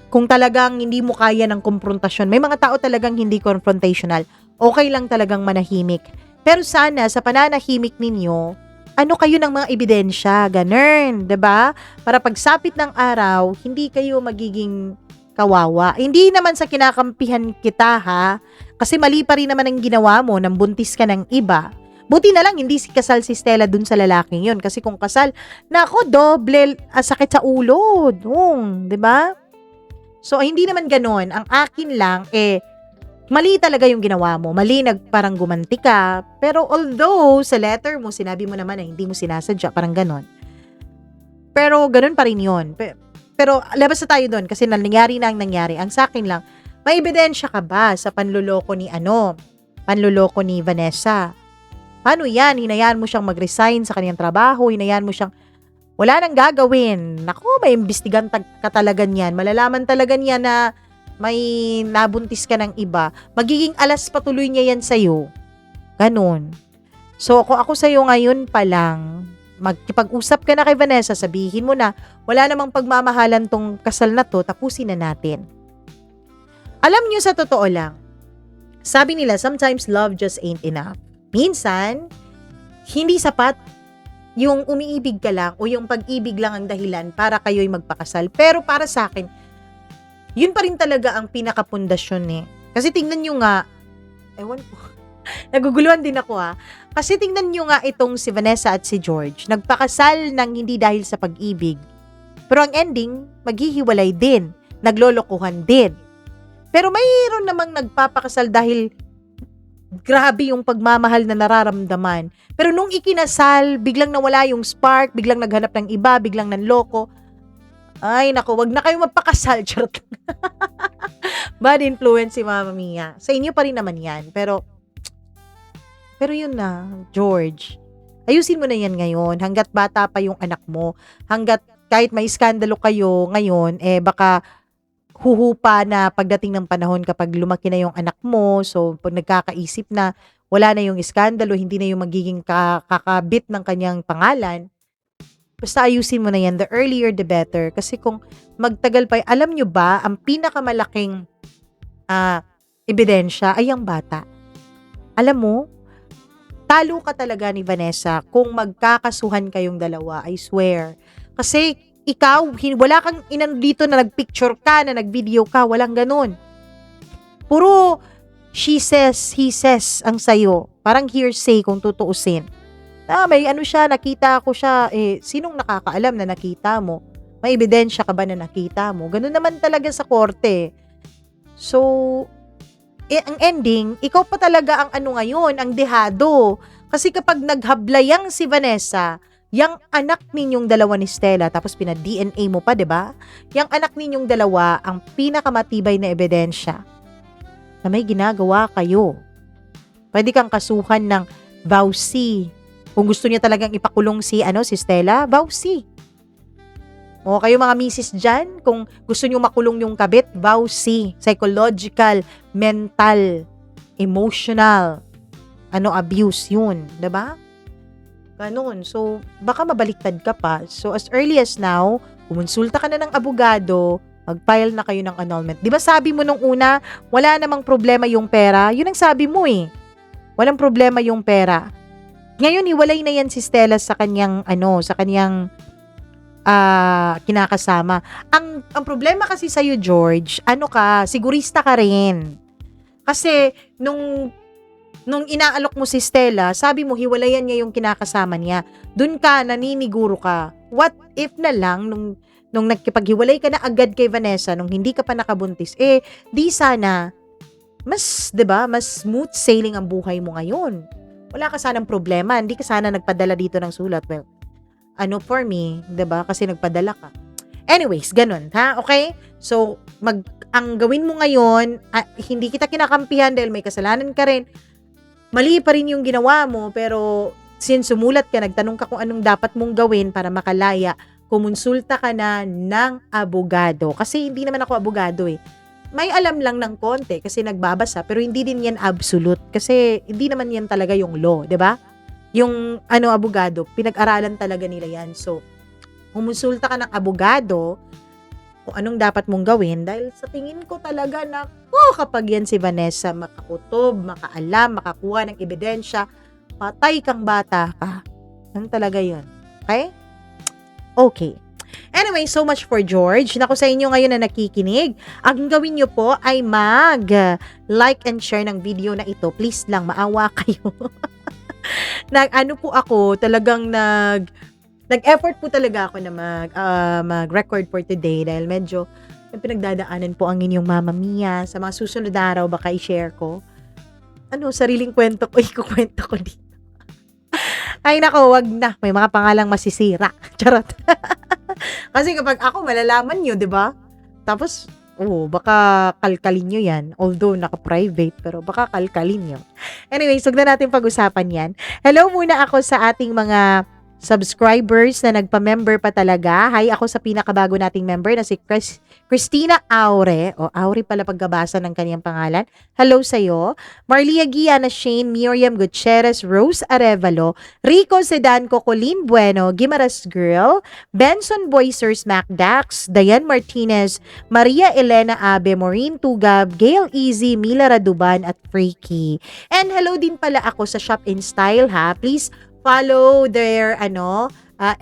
kung talagang hindi mo kaya ng konfrontasyon. May mga tao talagang hindi confrontational. Okay lang talagang manahimik. Pero sana sa pananahimik ninyo, ano kayo ng mga ebidensya, ganun, 'di ba? Para pagsapit ng araw, hindi kayo magiging kawawa. Hindi naman sa kinakampihan kita, ha, kasi mali pa rin naman ang ginawa mo nang buntis ka ng iba. Buti na lang hindi si kasal si Stella dun sa lalaking yun, kasi kung kasal, nako, doble sakit sa ulo, 'di ba? So hindi naman ganoon. Ang akin lang mali talaga yung ginawa mo. Mali, parang gumanti ka. Pero although sa letter mo sinabi mo naman na hindi mo sinasadya, parang ganon. Pero ganun pa rin yun. Pero labas na tayo doon kasi nangyari na ang nangyari. Ang sa akin lang, may ebidensya ka ba sa panluloko ni Vanessa? Paano yan? Hinayaan mo siyang mag-resign sa kanyang trabaho, hinayaan mo siyang wala nang gagawin. Naku, may imbestigan ka talaga niyan. Malalaman talaga niya na may nabuntis ka ng iba. Magiging alas patuloy niya yan sa'yo. Ganon. So, kung ako sa'yo ngayon pa lang, magkipag-usap ka na kay Vanessa, sabihin mo na, wala namang pagmamahalan tong kasal na to, tapusin na natin. Alam niyo, sa totoo lang, sabi nila, sometimes love just ain't enough. Minsan, hindi sapat yung umiibig ka lang o yung pag-ibig lang ang dahilan para kayo'y magpakasal. Pero para sa akin, yun pa rin talaga ang pinakapundasyon Kasi tingnan nyo nga, ewan ko, naguguluhan din ako Kasi tingnan nyo nga itong si Vanessa at si George, nagpakasal ng hindi dahil sa pag-ibig. Pero ang ending, maghihiwalay din, naglolokohan din. Pero mayroon namang nagpapakasal dahil grabe yung pagmamahal na nararamdaman. Pero nung ikinasal, biglang nawala yung spark, biglang naghanap ng iba, biglang nanloko. Ay, naku, wag na kayo magpakasal. Charot. Bad influence si Mama Mia. Sa inyo pa rin naman yan. Pero yun na, George. Ayusin mo na yan ngayon. Hanggat bata pa yung anak mo. Hanggat kahit may iskandalo kayo ngayon, baka huhupa na pagdating ng panahon kapag lumaki na yung anak mo. So, pag nagkakaisip na wala na yung iskandalo, hindi na yung magiging kakabit ng kanyang pangalan, basta ayusin mo na yan. The earlier, the better. Kasi kung magtagal pa, alam nyo ba, ang pinakamalaking ebidensya ay ang bata. Alam mo, talo ka talaga ni Vanessa kung magkakasuhan kayong dalawa, I swear. Kasi ikaw, wala kang dito na nagpicture ka, na nagvideo ka, walang ganun. Puro she says, he says ang sayo. Parang hearsay kung tutuusin. May siya, nakita ko siya, sinong nakakaalam na nakita mo? May ebidensya ka ba na nakita mo? Ganun naman talaga sa korte. So, ang ending, ikaw pa talaga ang ngayon, ang dehado. Kasi kapag naghablayang si Vanessa, yang anak ninyong dalawa ni Stella, tapos pina-DNA mo pa, 'di ba? Yang anak ninyong dalawa ang pinakamatibay na ebidensya na may ginagawa kayo. Pwede kang kasuhan ng vowsy. Kung gusto niya talagang ipakulong si Stella, vowsy. O kayo mga misis dyan, kung gusto niyo makulong yung kabit, vowsy. Psychological, mental, emotional, abuse yun, 'di ba? Ganun. So, baka mabaliktad ka pa. So, as early as now, kumonsulta ka na ng abogado, mag-file na kayo ng annulment. Di ba sabi mo nung una, wala namang problema yung pera? Yun ang sabi mo Walang problema yung pera. Ngayon, hiwalay na yan si Stella sa kanyang, kinakasama. Ang problema kasi sa'yo, George, sigurista ka rin. Kasi, nung inaalok mo si Stella, sabi mo, hiwalayan niya yung kinakasama niya. Dun ka, naniniguro ka. What if na lang, nung nagkipaghiwalay ka na agad kay Vanessa, nung hindi ka pa nakabuntis, di sana, mas smooth sailing ang buhay mo ngayon. Wala ka sanang problema. Hindi ka sana nagpadala dito ng sulat. Well, for me, 'di ba? Kasi nagpadala ka. Anyways, ganun, ha? Okay? So, ang gawin mo ngayon, hindi kita kinakampihan dahil may kasalanan ka rin. Mali pa rin yung ginawa mo, pero since sumulat ka, nagtanong ka kung anong dapat mong gawin para makalaya, kumonsulta ka na ng abogado. Kasi hindi naman ako abogado eh. May alam lang ng konti kasi nagbabasa, pero hindi din yan absolute. Kasi hindi naman yan talaga yung law, di ba? Yung abogado, pinag-aralan talaga nila yan. So, kumonsulta ka ng abogado kung anong dapat mong gawin dahil sa tingin ko talaga na kapag yan si Vanessa makakutob, makaalam, makakuha ng ebidensya, patay kang bata ka. Yan talaga yun. Okay? Okay. Anyway, so much for George. Naku sa inyo ngayon na nakikinig. Ang gawin nyo po ay like and share ng video na ito. Please lang, maawa kayo. Po ako, talagang nag-effort po talaga ako na mag-record for today dahil medyo pinagdadaanan po ang inyong Mama Mia. Sa mga susunod na araw, baka i-share ko. Sariling kwento ko, ikukwento ko dito. Ay nako, wag na. May mga pangalang masisira. Charot. Kasi kapag ako, malalaman nyo, di ba? Tapos, baka kalkalin nyo yan. Although, naka-private, pero baka kalkalin nyo. Anyway, huwag na natin pag-usapan yan. Hello muna ako sa ating mga subscribers na nagpa-member pa talaga. Hi, ako sa pinakabago nating member na si Christina Aure. Aure pala pagkabasa ng kaniyang pangalan. Hello sa'yo. Marlia Guiana Shane, Miriam Gutierrez, Rose Arevalo, Rico Sedanco, Colleen Bueno, Gimaras Girl, Benson Boysers, Mac Dax, Diane Martinez, Maria Elena Abe, Maureen Tugab, Gail Easy, Mila Raduban, at Freaky. And hello din pala ako sa Shop in Style ha. Please follow their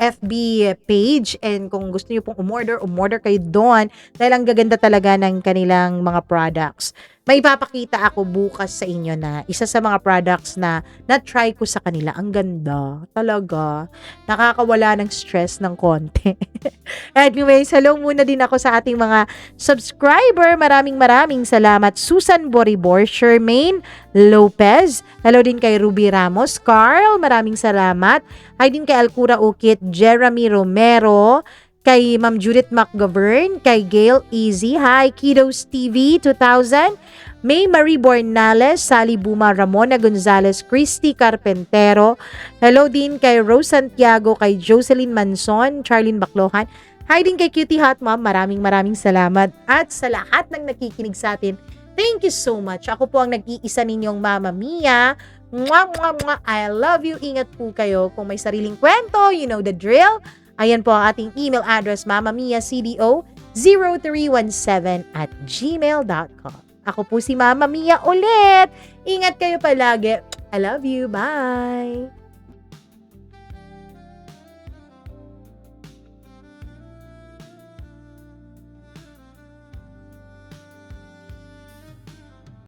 FB page, and kung gusto niyo pong umorder kayo doon dahil ang gaganda talaga ng kanilang mga products. May ipapakita ako bukas sa inyo na isa sa mga products na na-try ko sa kanila. Ang ganda. Talaga. Nakakawala ng stress ng konti. Anyways, hello muna din ako sa ating mga subscriber. Maraming salamat. Susan Boribor, Shermaine Lopez. Hello din kay Ruby Ramos. Carl, maraming salamat. Hi din kay Alcura Ukit, Jeremy Romero, kay Ma'am Judith McGovern, kay Gail Easy, hi, Kiddos TV 2000, May Marie Bornales, Sally Buma, Ramona Gonzalez, Christy Carpentero, hello din kay Rose Santiago, kay Jocelyn Manson, Charlene Baclohan, hi din kay Cutie Hot Mom, maraming salamat, at sa lahat ng nakikinig sa atin, thank you so much. Ako po ang nag-iisa ninyong Mama Mia. Mwah, mwah, mwah. I love you. Ingat po kayo. Kung may sariling kwento, you know the drill. Ayan po ang ating email address, mamamiacdo0317@gmail.com. Ako po si Mama Mia ulit. Ingat kayo palagi. I love you. Bye!